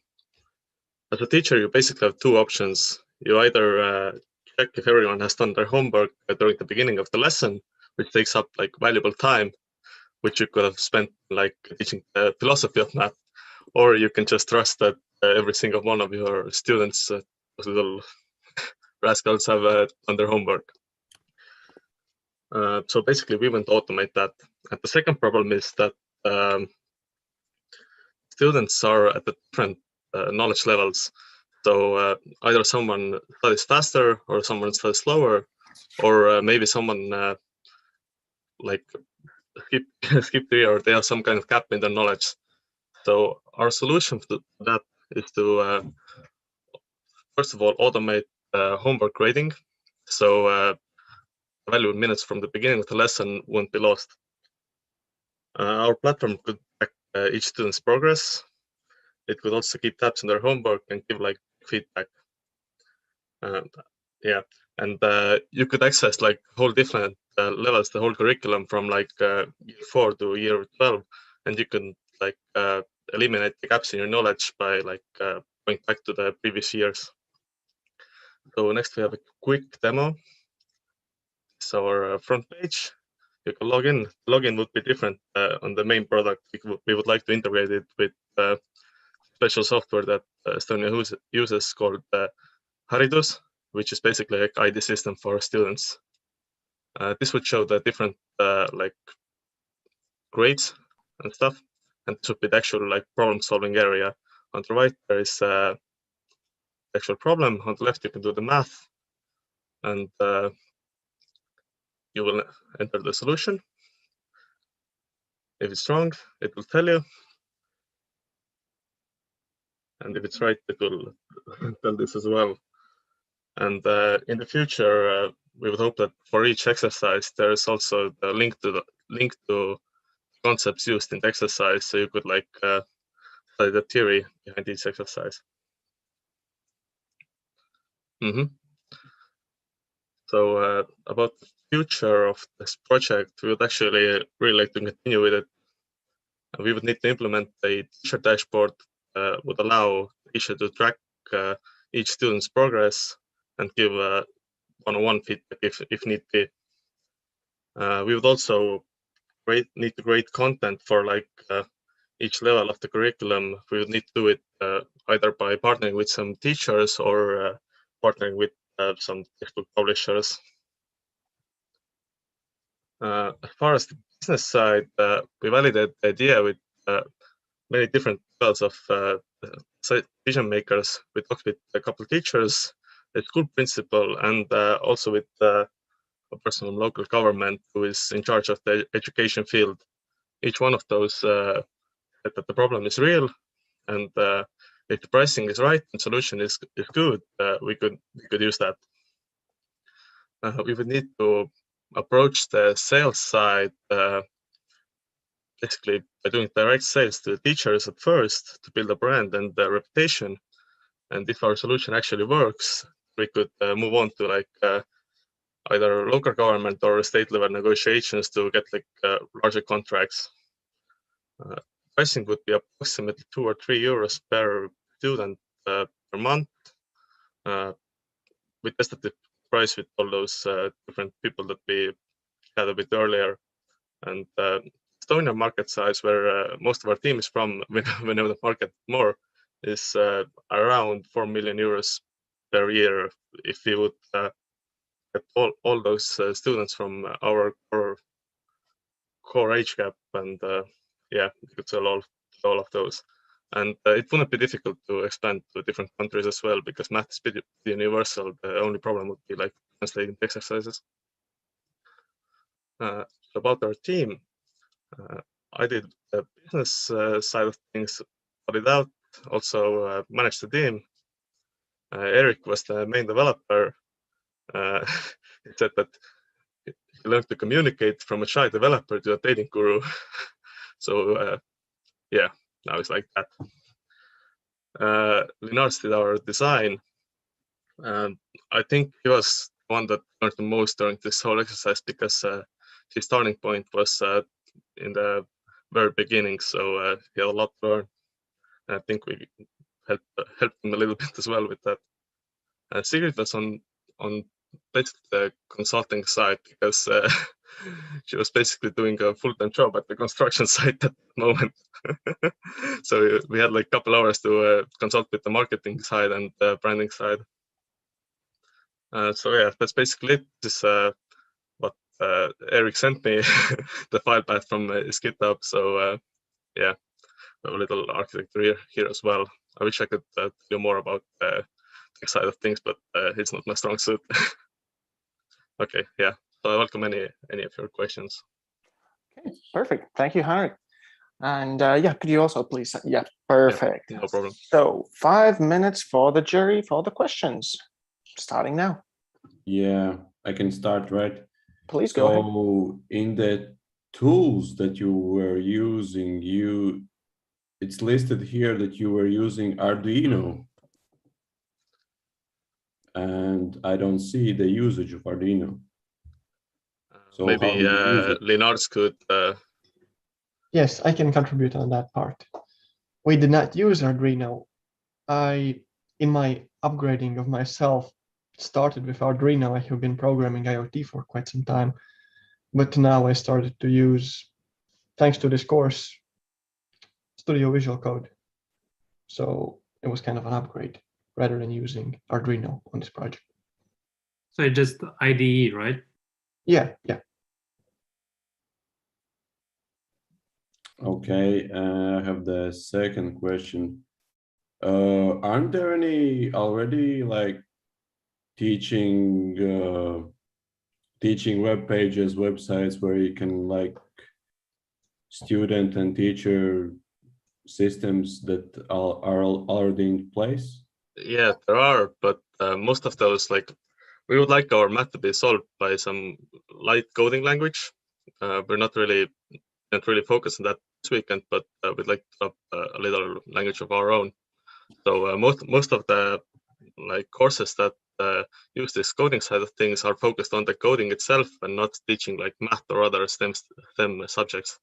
as a teacher, you basically have 2 options. You either check if everyone has done their homework during the beginning of the lesson, which takes up like valuable time, which you could have spent like teaching the philosophy of math, or you can just trust that every single one of your students, those little rascals, have done their homework. So basically, we want to automate that. And the second problem is that students are at the different knowledge levels. So either someone studies faster or someone studies slower, or maybe someone like skip the year, or they have some kind of gap in their knowledge. So our solution to that is to first of all automate homework grading. So valuable minutes from the beginning of the lesson won't be lost. Our platform could track each student's progress. It could also keep tabs on their homework and give like feedback. Yeah, and you could access like whole different levels, the whole curriculum from like year 4 to year 12, and you can like eliminate the gaps in your knowledge by like going back to the previous years. So next we have a quick demo. So our front page, you can log in. Login would be different on the main product. We would like to integrate it with special software that Estonia uses called Haridus, which is basically like ID system for students. This would show the different like grades and stuff, and this would be the actual like problem-solving area. On the right there is the actual problem. On the left you can do the math, and you will enter the solution. If it's wrong, it will tell you, and if it's right, it will tell this as well. And in the future, we would hope that for each exercise, there is also the link to concepts used in the exercise, so you could like study the theory behind each exercise. So about the future of this project, we would actually really like to continue with it. We would need to implement a teacher dashboard would allow teacher to track each student's progress and give one-on-one feedback if need be. We would also need to create content for like each level of the curriculum. We would need to do it either by partnering with some teachers or partnering with some textbook publishers. As far as the business side, we validated the idea with many different levels of decision makers. We talked with a couple of teachers, a school principal, and also with a person from local government who is in charge of the education field. Each one of those said that the problem is real, and if the pricing is right and solution is good, we could use that. We would need to approach the sales side basically by doing direct sales to the teachers at first to build a brand and a reputation. And if our solution actually works, we could move on to like either local government or state level negotiations to get like larger contracts. Pricing would be approximately 2 or 3 euros per student per month. We tested the price with all those different people that we had a bit earlier, and Estonian market size, where most of our team is from, we know the market more, is around 4 million euros per year if we would get all those students from our core age gap, and yeah, we could sell all of those. And it wouldn't be difficult to expand to different countries as well, because math is pretty universal. The only problem would be like translating the exercises. About our team, I did the business side of things, put it out, also managed the team. Eric was the main developer. He said that he learned to communicate from a shy developer to a dating guru. So yeah, now it's like that. Linars did our design. I think he was the one that learned the most during this whole exercise, because his starting point was in the very beginning, so he had a lot to learn. I think we helped him a little bit as well with that. Sigrid was on basically the consulting side, because she was basically doing a full-time job at the construction site at the moment. So we had like a couple hours to consult with the marketing side and the branding side. So yeah, that's basically it. This is what Eric sent me, the file path from his GitHub. So yeah, a little architecture here as well. I wish I could tell you more about the tech side of things, but it's not my strong suit. Okay, yeah. So I welcome any of your questions. Okay, perfect. Thank you, Henrik. And yeah, could you also please? Yeah, perfect. Yeah, no problem. So 5 minutes for the jury for the questions. Starting now. Yeah, I can start, right? Please go ahead. So in the tools that you were using, it's listed here that you were using Arduino. And I don't see the usage of Arduino. So maybe Linars could. Yes, I can contribute on that part. We did not use Arduino. In my upgrading of myself, started with Arduino. I have been programming IoT for quite some time, but now I started to use, thanks to this course, Studio Visual Code. So it was kind of an upgrade rather than using Arduino on this project. So just IDE, right? Yeah, yeah. Okay, I have the second question. Aren't there any already like teaching web pages, websites where you can like student and teacher systems that are already in place? Yeah, there are, but most of those, like, we would like our math to be solved by some light coding language. We're not really didn't really focus on that this weekend, but we'd like to develop a little language of our own. So most of the courses that use this coding side of things are focused on the coding itself and not teaching like math or other STEM subjects.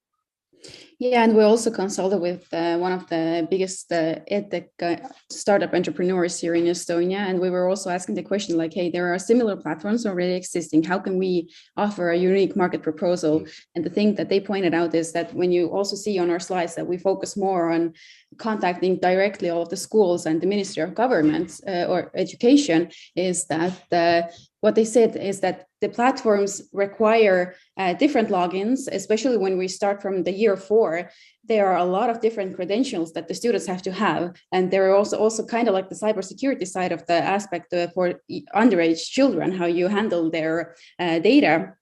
Yeah, and we also consulted with one of the biggest edtech startup entrepreneurs here in Estonia, and we were also asking the question like, hey, there are similar platforms already existing. How can we offer a unique market proposal? And the thing that they pointed out is that when you also see on our slides that we focus more on contacting directly all of the schools and the Ministry of Government or Education, is that what they said is that the platforms require different logins, especially when we start from the year 4. There are a lot of different credentials that the students have to have. And there are also kind of like the cybersecurity side of the aspect for underage children, how you handle their data.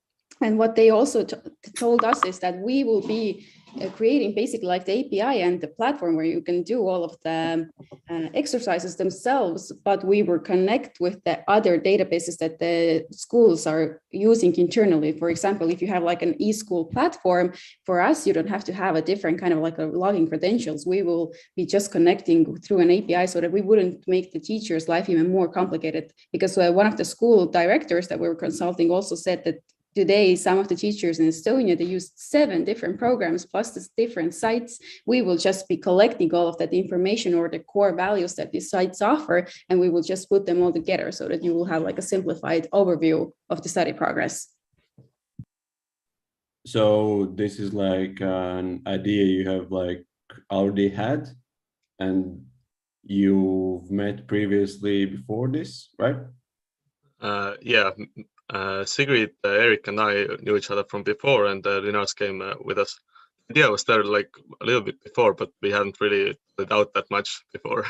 And what they also told us is that we will be creating basically like the API and the platform where you can do all of the exercises themselves, but we will connect with the other databases that the schools are using internally. For example, if you have like an e-school platform, for us, you don't have to have a different kind of like a login credentials. We will be just connecting through an API so that we wouldn't make the teacher's life even more complicated. Because one of the school directors that we were consulting also said that today, some of the teachers in Estonia, they use 7 different programs plus the different sites. We will just be collecting all of that information or the core values that these sites offer, and we will just put them all together so that you will have like a simplified overview of the study progress. So this is like an idea you have like already had and you've met previously before this, right? Yeah. Sigrid, Eric, and I knew each other from before, and Linas came with us. The idea was there like a little bit before, but we hadn't really put it out that much before.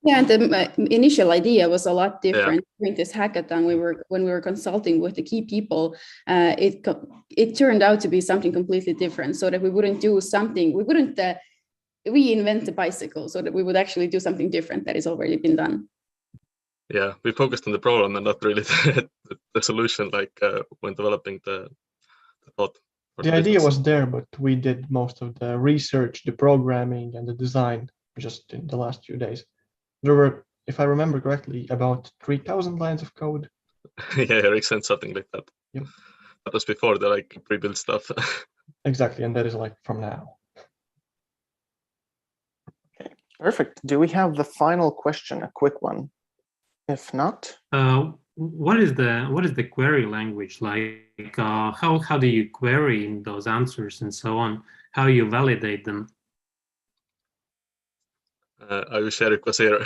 Yeah, and the initial idea was a lot different. During this hackathon, when we were consulting with the key people, it turned out to be something completely different. So that we wouldn't do something, we wouldn't reinvent the bicycle, so that we would actually do something different that has already been done. Yeah, we focused on the problem and not really the solution, like when developing the thought. The idea was there, but we did most of the research, the programming, and the design just in the last few days. There were, if I remember correctly, about 3,000 lines of code. Yeah, Eric sent something like that. Yep. That was before the like pre-built stuff. Exactly, and that is like from now. Okay, perfect. Do we have the final question, a quick one? If not, what is the query language like? How do you query those answers and so on? How you validate them? I wish Eric was here.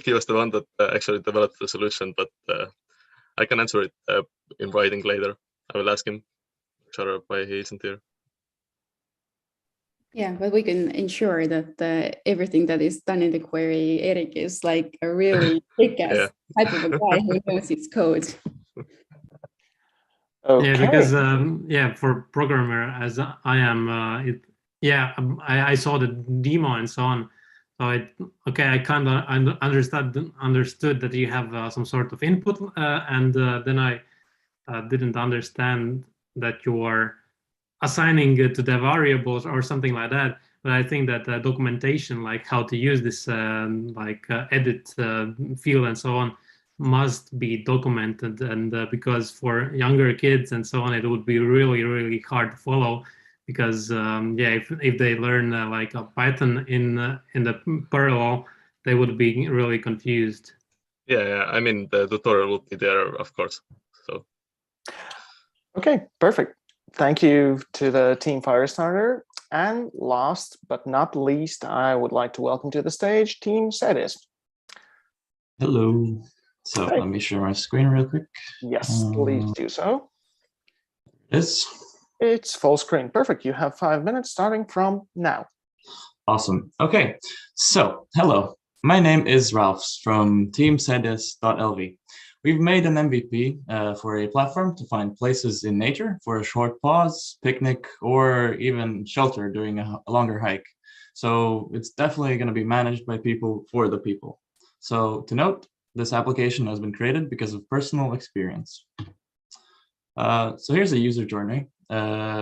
He was the one that actually developed the solution, but I can answer it in writing later. I will ask him. Sure, why he isn't here. Yeah, but we can ensure that everything that is done in the query, Eric is like a really kick-ass type of a guy who knows his code. Okay. Yeah, because for programmer as I am, I saw the demo and so on. So I kind of understood that you have some sort of input, and then I didn't understand that you are assigning it to the variables or something like that. But I think that documentation, like how to use this edit field and so on, must be documented. And because for younger kids and so on, it would be really, really hard to follow. Because if they learn like a Python in the parallel, they would be really confused. Yeah. I mean, the tutorial will be there, of course. So. Okay, perfect. Thank you to the Team Firestarter. And last but not least, I would like to welcome to the stage Team Sedis. Hello. So let me share my screen real quick. Yes, please do so. Yes. It's full screen. Perfect. You have 5 minutes starting from now. Awesome. Okay. So hello. My name is Ralphs from teamsedis.lv. We've made an MVP for a platform to find places in nature for a short pause, picnic, or even shelter during a longer hike. So it's definitely going to be managed by people for the people. So to note, this application has been created because of personal experience. So here's a user journey.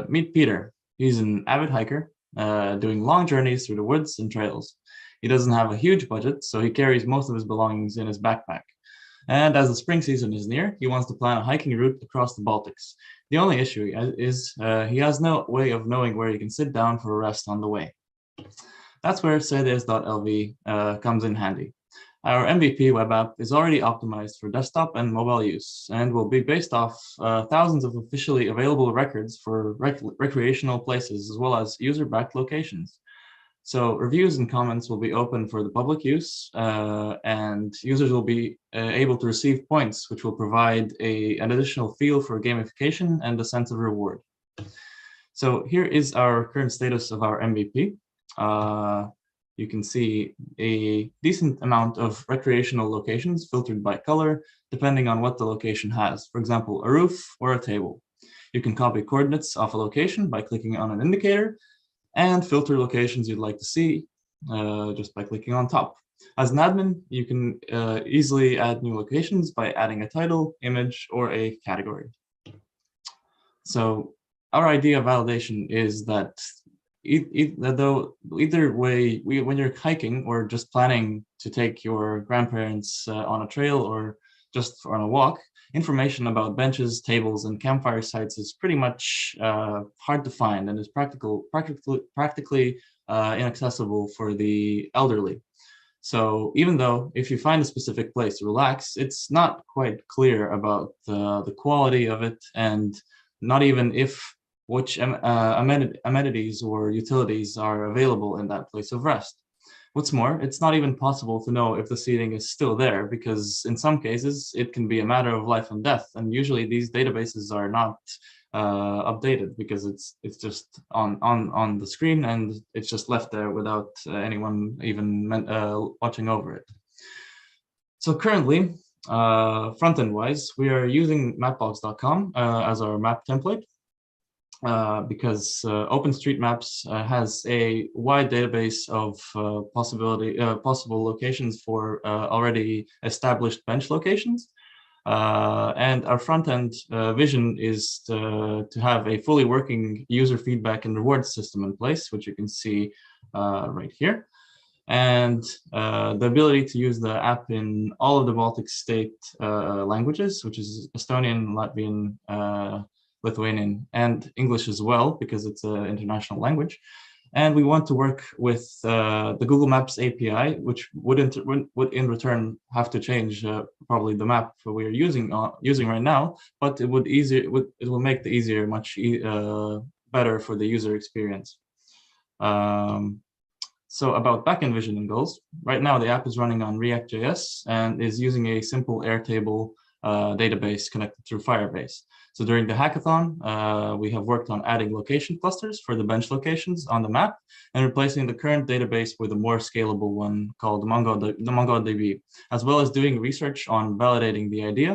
Meet Peter. He's an avid hiker, doing long journeys through the woods and trails. He doesn't have a huge budget, so he carries most of his belongings in his backpack. And as the spring season is near, he wants to plan a hiking route across the Baltics. The only issue is he has no way of knowing where he can sit down for a rest on the way. That's where CDS.lv comes in handy. Our MVP web app is already optimized for desktop and mobile use and will be based off thousands of officially available records for recreational places as well as user-backed locations. So reviews and comments will be open for the public use and users will be able to receive points, which will provide an additional feel for gamification and a sense of reward. So here is our current status of our MVP. You can see a decent amount of recreational locations filtered by color, depending on what the location has. For example, a roof or a table. You can copy coordinates off a location by clicking on an indicator and filter locations you'd like to see just by clicking on top. As an admin, you can easily add new locations by adding a title, image, or a category. So our idea of validation is that either way, when you're hiking or just planning to take your grandparents on a trail or just on a walk, information about benches, tables, and campfire sites is pretty much hard to find and is practically inaccessible for the elderly. So even though if you find a specific place to relax, it's not quite clear about the quality of it, and not even which amenities or utilities are available in that place of rest. What's more, it's not even possible to know if the seating is still there, because in some cases it can be a matter of life and death, and usually these databases are not updated because it's just on the screen and it's just left there without anyone even watching over it. So currently, front-end wise, we are using mapbox.com as our map template. Because OpenStreetMaps has a wide database of possible locations for already established bench locations. And our front-end vision is to have a fully working user feedback and reward system in place, which you can see right here. And the ability to use the app in all of the Baltic state languages, which is Estonian, Latvian, Lithuanian, and English as well, because it's an international language. And we want to work with the Google Maps API, which would in return have to change probably the map we are using right now, but it will make the much better for the user experience. So about backend vision and goals, right now the app is running on React.js and is using a simple Airtable database connected through Firebase. So during the hackathon, we have worked on adding location clusters for the bench locations on the map and replacing the current database with a more scalable one called MongoDB, as well as doing research on validating the idea.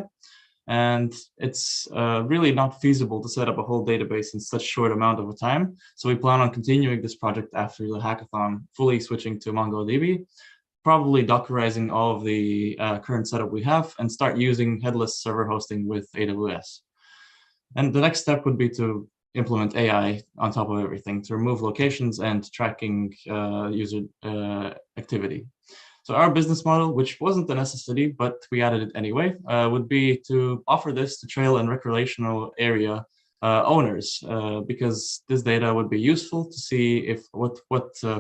And it's really not feasible to set up a whole database in such short amount of a time. So we plan on continuing this project after the hackathon, fully switching to MongoDB, probably Dockerizing all of the current setup we have and start using headless server hosting with AWS. And the next step would be to implement AI on top of everything to remove locations and tracking user activity. So our business model, which wasn't a necessity, but we added it anyway, would be to offer this to trail and recreational area owners, because this data would be useful to see what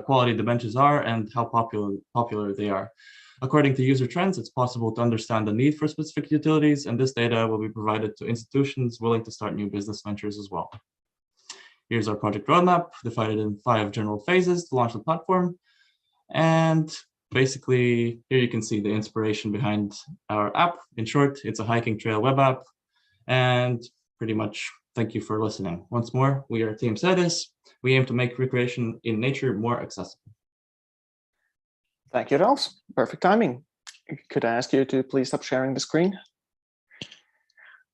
quality the benches are and how popular they are. According to user trends, it's possible to understand the need for specific utilities, and this data will be provided to institutions willing to start new business ventures as well. Here's our project roadmap, divided in 5 general phases to launch the platform. And basically, here you can see the inspiration behind our app. In short, it's a hiking trail web app. And pretty much, thank you for listening. Once more, we are Team CDS. We aim to make recreation in nature more accessible. Thank you, Ralph. Perfect timing. Could I ask you to please stop sharing the screen?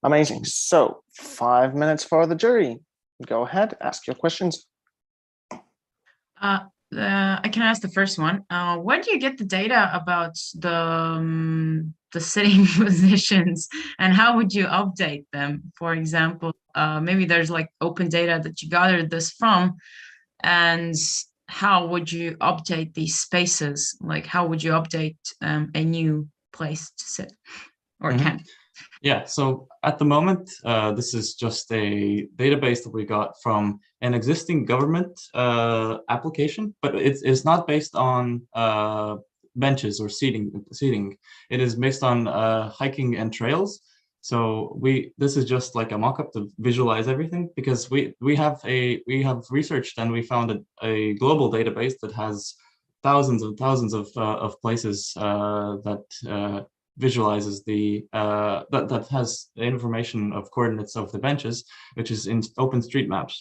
Amazing. So 5 minutes for the jury. Go ahead, ask your questions. I can ask the first one. Where do you get the data about the sitting positions, and how would you update them? For example, maybe there's like open data that you gathered this from, and how would you update these spaces? Like, how would you update a new place to sit or camp? Yeah, so at the moment, this is just a database that we got from an existing government application, but it's not based on benches or seating. It is based on hiking and trails. So this is just like a mock-up to visualize everything, because we have researched and we found a global database that has thousands and thousands of places that visualizes that has information of coordinates of the benches, which is in OpenStreetMaps.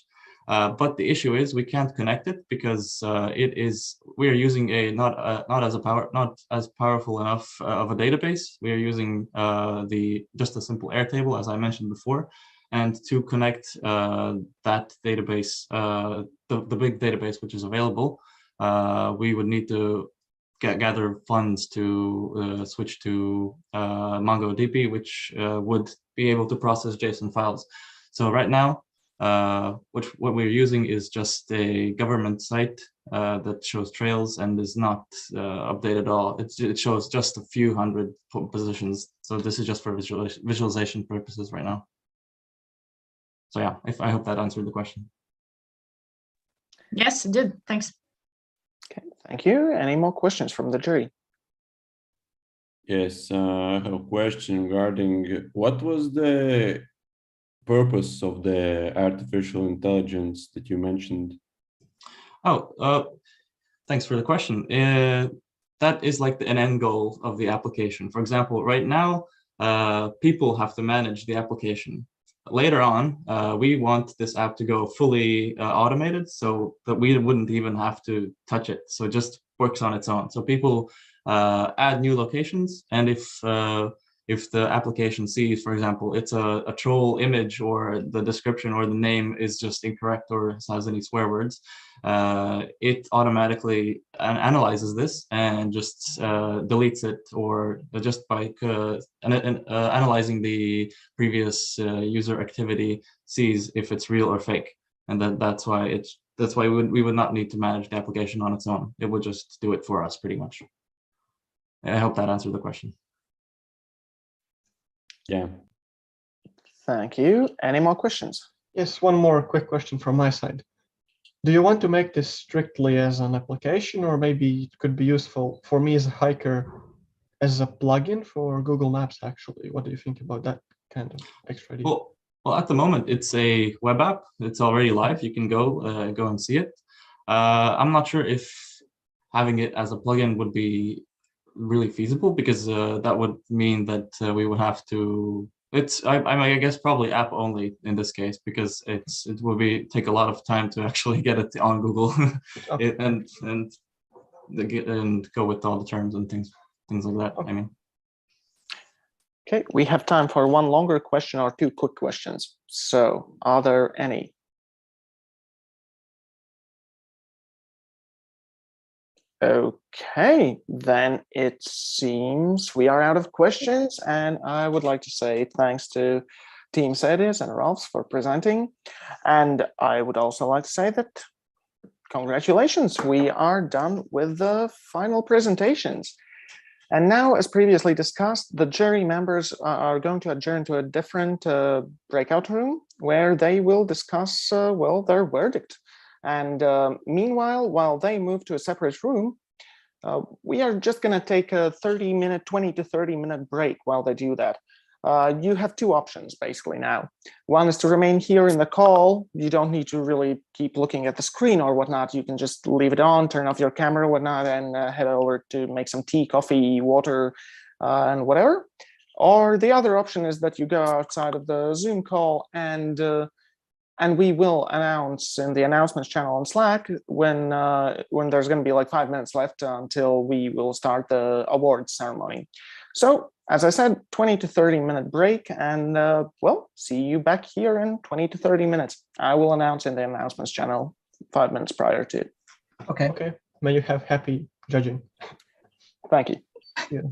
But the issue is we can't connect it because we are using not as powerful enough of a database. We are using just a simple Airtable, as I mentioned before. And to connect that database, the big database which is available, we would need to gather funds to switch to MongoDB, which would be able to process JSON files. So right now, what we're using is just a government site that shows trails and is not updated at all. It shows just a few hundred positions. So this is just for visualization purposes right now. So yeah, I hope that answered the question. Yes, it did. Thanks. Okay, thank you. Any more questions from the jury? Yes, I have a question regarding what was the purpose of the artificial intelligence that you mentioned? Oh, thanks for the question. That is like an end goal of the application. For example, right now, people have to manage the application. Later on, we want this app to go fully automated so that we wouldn't even have to touch it. So it just works on its own. So people add new locations, and if the application sees, for example, it's a troll image or the description or the name is just incorrect or has any swear words, it automatically analyzes this and just deletes it, or just by analyzing the previous user activity sees if it's real or fake. And that's why we would not need to manage the application on its own. It would just do it for us pretty much. I hope that answered the question. Yeah. Thank you. Any more questions? Yes, one more quick question from my side. Do you want to make this strictly as an application, or maybe it could be useful for me as a hiker as a plugin for Google Maps, actually? What do you think about that kind of extra idea? Well, at the moment, it's a web app. It's already live. You can go and see it. I'm not sure if having it as a plugin would be really feasible, because that would mean that we would have to. I guess probably app only in this case, because it will take a lot of time to actually get it on Google Okay. and go with all the terms and things like that. Okay. I mean. Okay, we have time for one longer question or two quick questions. So, are there any? Okay, then it seems we are out of questions, and I would like to say thanks to Team Sedis and Ralphs for presenting. And I would also like to say that congratulations, we are done with the final presentations. And now, as previously discussed, the jury members are going to adjourn to a different breakout room where they will discuss, well, their verdict. And meanwhile, while they move to a separate room, we are just going to take a 20 to 30 minute break while they do that. You have two options basically now. One is to remain here in the call. You don't need to really keep looking at the screen or whatnot. You can just leave it on, turn off your camera, whatnot, and head over to make some tea, coffee, water, and whatever. Or the other option is that you go outside of the Zoom call, and we will announce in the announcements channel on Slack when there's going to be like 5 minutes left until we will start the awards ceremony. So, as I said, 20 to 30 minute break, and well, see you back here in 20 to 30 minutes. I will announce in the announcements channel 5 minutes prior to. Okay. May you have happy judging. Thank you. Yeah,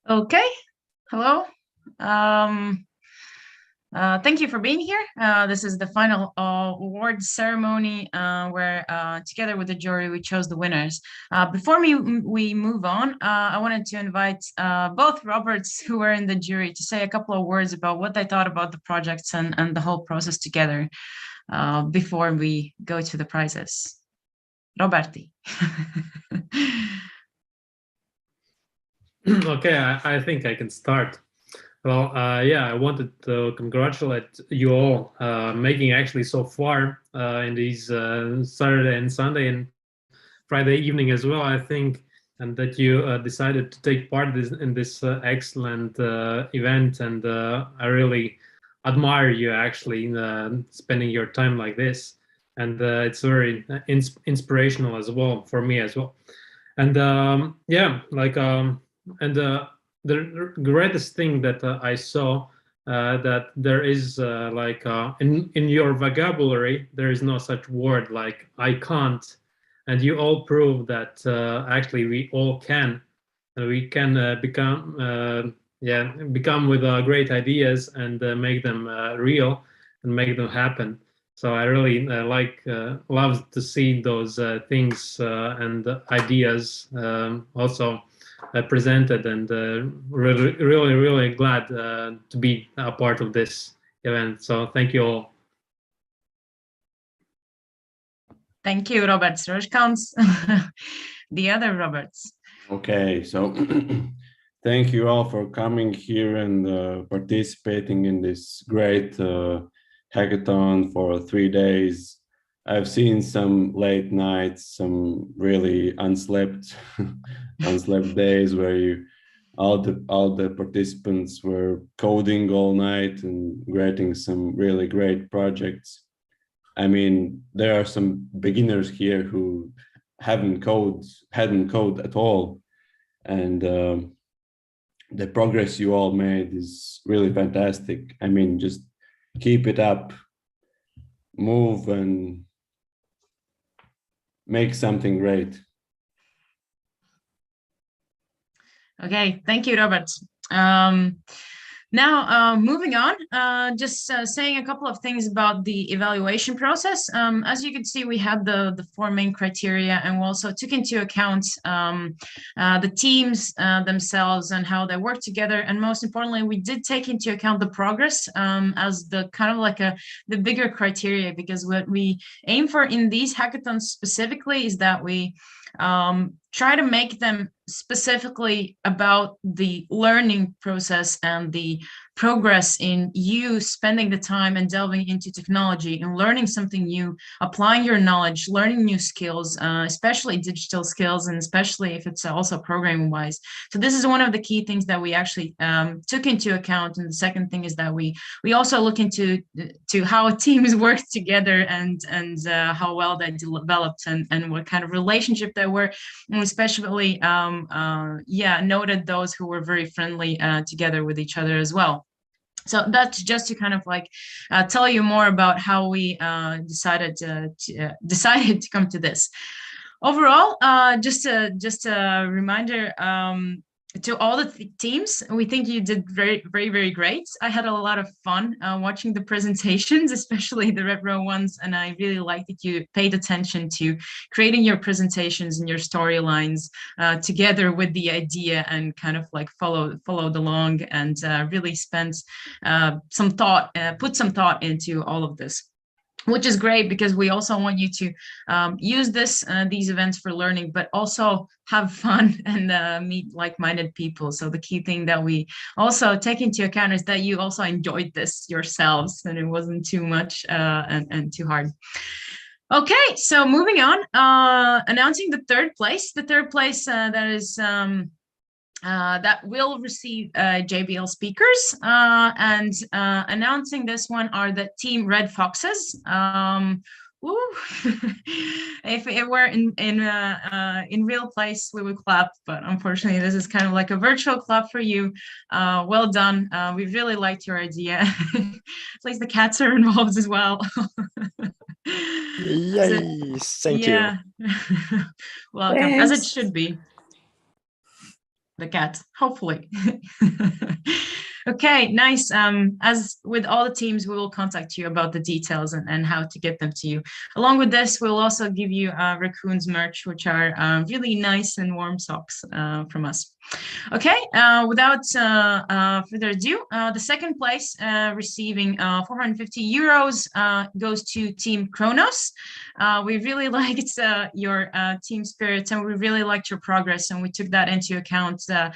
Okay, hello. Thank you for being here. This is the final award ceremony where together with the jury, we chose the winners. Before we move on, I wanted to invite both Roberts who were in the jury to say a couple of words about what they thought about the projects and the whole process together before we go to the prizes. Roberti. Okay, I think I can start. Well, yeah, I wanted to congratulate you all making actually so far in these Saturday and Sunday and Friday evening as well, I think, and that you decided to take part in this excellent event. And I really admire you actually in spending your time like this. And it's very inspirational as well for me as well. And yeah, like, and the greatest thing that I saw that there is like in your vocabulary, there is no such word like I can't. And you all prove that actually we all can, and we can become with great ideas and make them real and make them happen. So I really love to see those things and ideas also presented, and really glad to be a part of this event. So thank you all. Thank you, Roberts. Counts. The other Roberts. Okay, so thank you all for coming here and participating in this great hackathon for 3 days. I've seen some late nights, some really unslept days where all the participants were coding all night and creating some really great projects. I mean, there are some beginners here who hadn't coded at all, and the progress you all made is really fantastic. I mean, just keep it up, move and make something great. Okay, thank you, Robert. Now, moving on, just saying a couple of things about the evaluation process. As you can see, we had the 4 main criteria, and we also took into account the teams themselves and how they work together. And most importantly, we did take into account the progress as the kind of like the bigger criteria, because what we aim for in these hackathons specifically is that we try to make them specifically about the learning process and the progress in you spending the time and delving into technology and learning something new, applying your knowledge, learning new skills, especially digital skills, and especially if it's also programming wise. So this is one of the key things that we actually took into account. And the second thing is that we also look into how teams work together and how well they developed and what kind of relationship they were, and especially noted those who were very friendly together with each other as well. So that's just to kind of like tell you more about how we decided to come to this. Overall, just a reminder to all the teams, we think you did very, very, very great. I had a lot of fun watching the presentations, especially the retro ones, and I really liked that you paid attention to creating your presentations and your storylines together with the idea, and kind of like followed along and really spent some thought, put some thought into all of this, which is great, because we also want you to use these events for learning, but also have fun and meet like-minded people. So the key thing that we also take into account is that you also enjoyed this yourselves and it wasn't too much and too hard. Okay, so moving on, announcing the third place. The third place that is that will receive JBL speakers, and announcing this one are the Team Red Foxes. If it were in real place, we would clap, but unfortunately this is kind of like a virtual clap for you. Well done. We really liked your idea. At least the cats are involved as well. Yes, thank you. Welcome. Thanks. As it should be. the cat, hopefully. Okay, nice. As with all the teams, we will contact you about the details and how to get them to you. Along with this, we'll also give you Raccoons merch, which are really nice and warm socks from us. Okay, without further ado, the second place receiving 450 euros goes to Team Kronos. We really liked your team spirit, and we really liked your progress, and we took that into account, the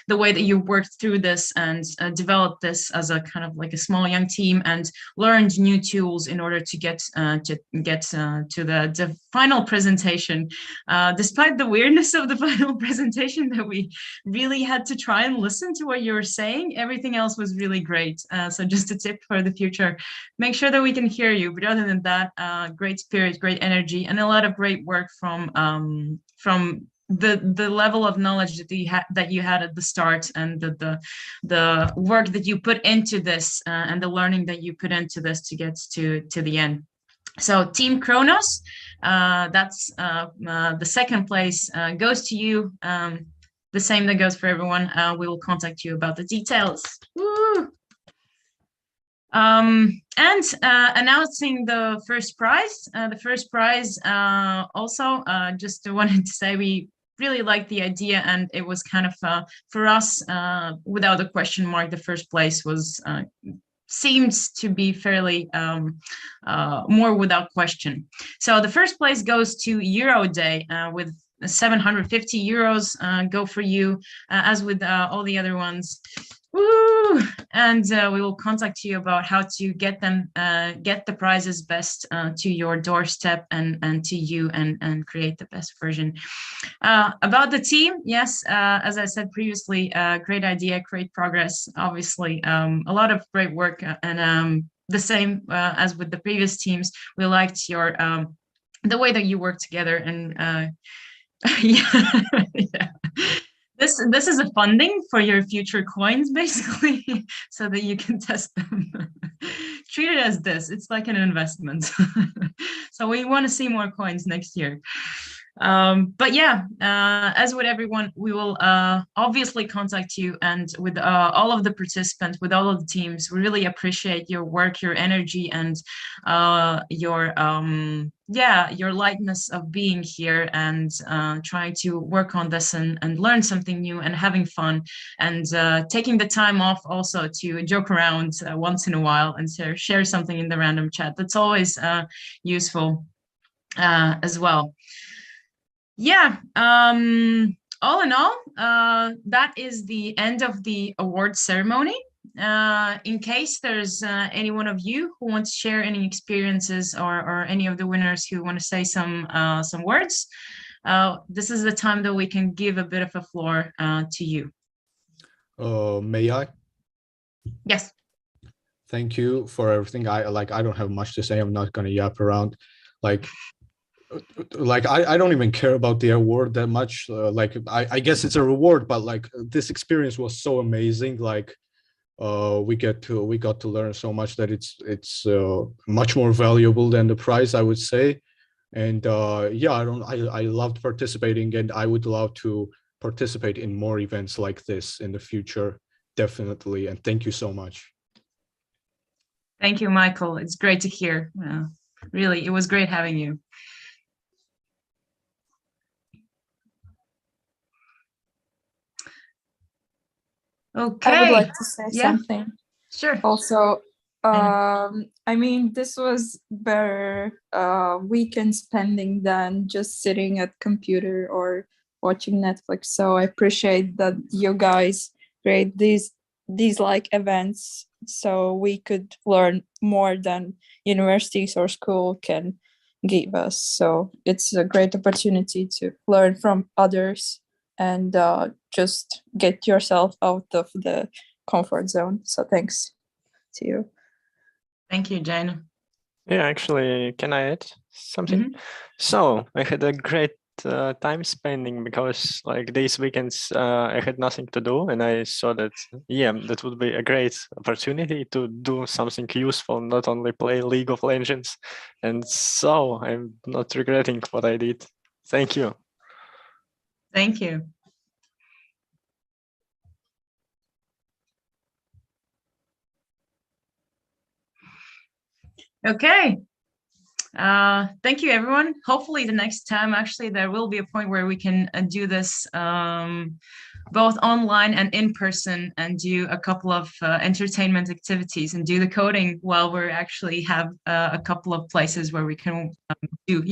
way that you worked through this and developed this as a kind of like a small young team and learned new tools in order to get to the final presentation. Despite the weirdness of the final presentation, that we really had to try and listen to what you were saying, everything else was really great. So just a tip for the future, make sure that we can hear you. But other than that, great spirit, great energy, and a lot of great work from the level of knowledge that you had at the start, and the work that you put into this, and the learning that you put into this to get to the end. So Team Kronos, that's the second place goes to you. The same that goes for everyone. We will contact you about the details. Woo! And announcing the first prize. The first prize also, just wanted to say we really liked the idea, and it was kind of for us, without a question mark, the first place was seems to be fairly more without question. So the first place goes to Euro Day with 750 euros. Go for you, as with all the other ones. Woo! And we will contact you about how to get them, get the prizes best to your doorstep and to you, and create the best version. About the team, yes, as I said previously, great idea, great progress. Obviously, a lot of great work, and the same as with the previous teams. We liked your the way that you work together, and yeah, yeah. This is a funding for your future coins, basically, so that you can test them. Treat it as this. It's like an investment. So we want to see more coins next year. But yeah, as with everyone, we will obviously contact you, and with all of the participants, with all of the teams. We really appreciate your work, your energy, and your lightness of being here and trying to work on this and learn something new and having fun, and taking the time off also to joke around once in a while and share something in the random chat. That's always useful as well. Yeah, all in all, that is the end of the award ceremony. In case there's any one of you who wants to share any experiences, or any of the winners who want to say some words, this is the time that we can give a bit of a floor to you. May I? Yes. Thank you for everything. I don't have much to say. I'm not gonna yap around. I don't even care about the award that much. I guess it's a reward, but this experience was so amazing. We got to learn so much that it's much more valuable than the prize, I would say. And yeah, I loved participating, and I would love to participate in more events like this in the future, definitely. And thank you so much. Thank you, Michael. It's great to hear. Really, it was great having you. Okay. I would like to say something. Sure. Also, I mean, this was better weekend spending than just sitting at computer or watching Netflix. So I appreciate that you guys create these like events, so we could learn more than universities or school can give us. So it's a great opportunity to learn from others and just get yourself out of the comfort zone. So thanks to you. Thank you, Jane. Yeah, actually, can I add something? So I had a great time spending, because these weekends I had nothing to do, and I saw that that would be a great opportunity to do something useful, not only play League of Legends. And so I'm not regretting what I did. Thank you. Thank you. Okay. Thank you, everyone. Hopefully the next time, actually, there will be a point where we can do this both online and in person and do a couple of entertainment activities and do the coding while we actually have a couple of places where we can do,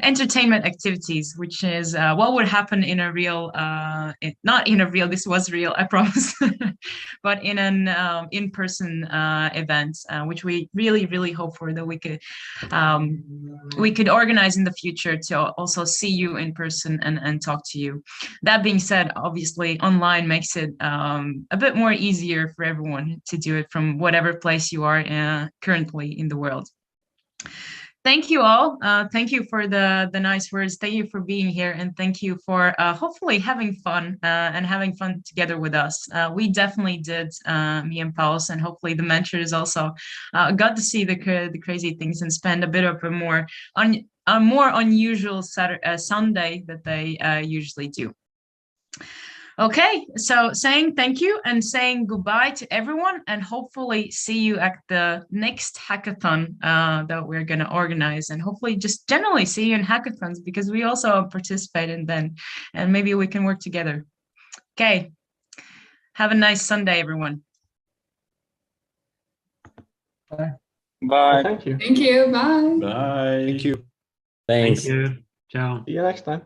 entertainment activities, which is what would happen in a real, not in a real, this was real, I promise, but in an in-person event, which we really, really hope for that we could organize in the future to also see you in person and talk to you. That being said, obviously online makes it a bit more easier for everyone to do it from whatever place you are currently in the world. Thank you all. Thank you for the nice words. Thank you for being here, and thank you for hopefully having fun and having fun together with us. We definitely did, me and Pauls, and hopefully the mentors also got to see the crazy things and spend a bit of a more unusual Sunday that they usually do. Okay, so saying thank you and saying goodbye to everyone, and hopefully see you at the next hackathon that we're going to organize, and hopefully just generally see you in hackathons, because we also participate in them, and maybe we can work together. Okay, have a nice Sunday, everyone. Bye. Bye. Well, thank you. Thank you. Bye. Bye. Thank you. Thank Thanks. you. Ciao. See you next time.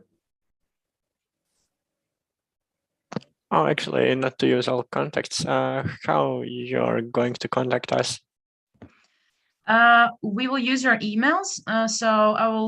Oh, actually, not to use all contacts. How you're going to contact us? We will use our emails. So I will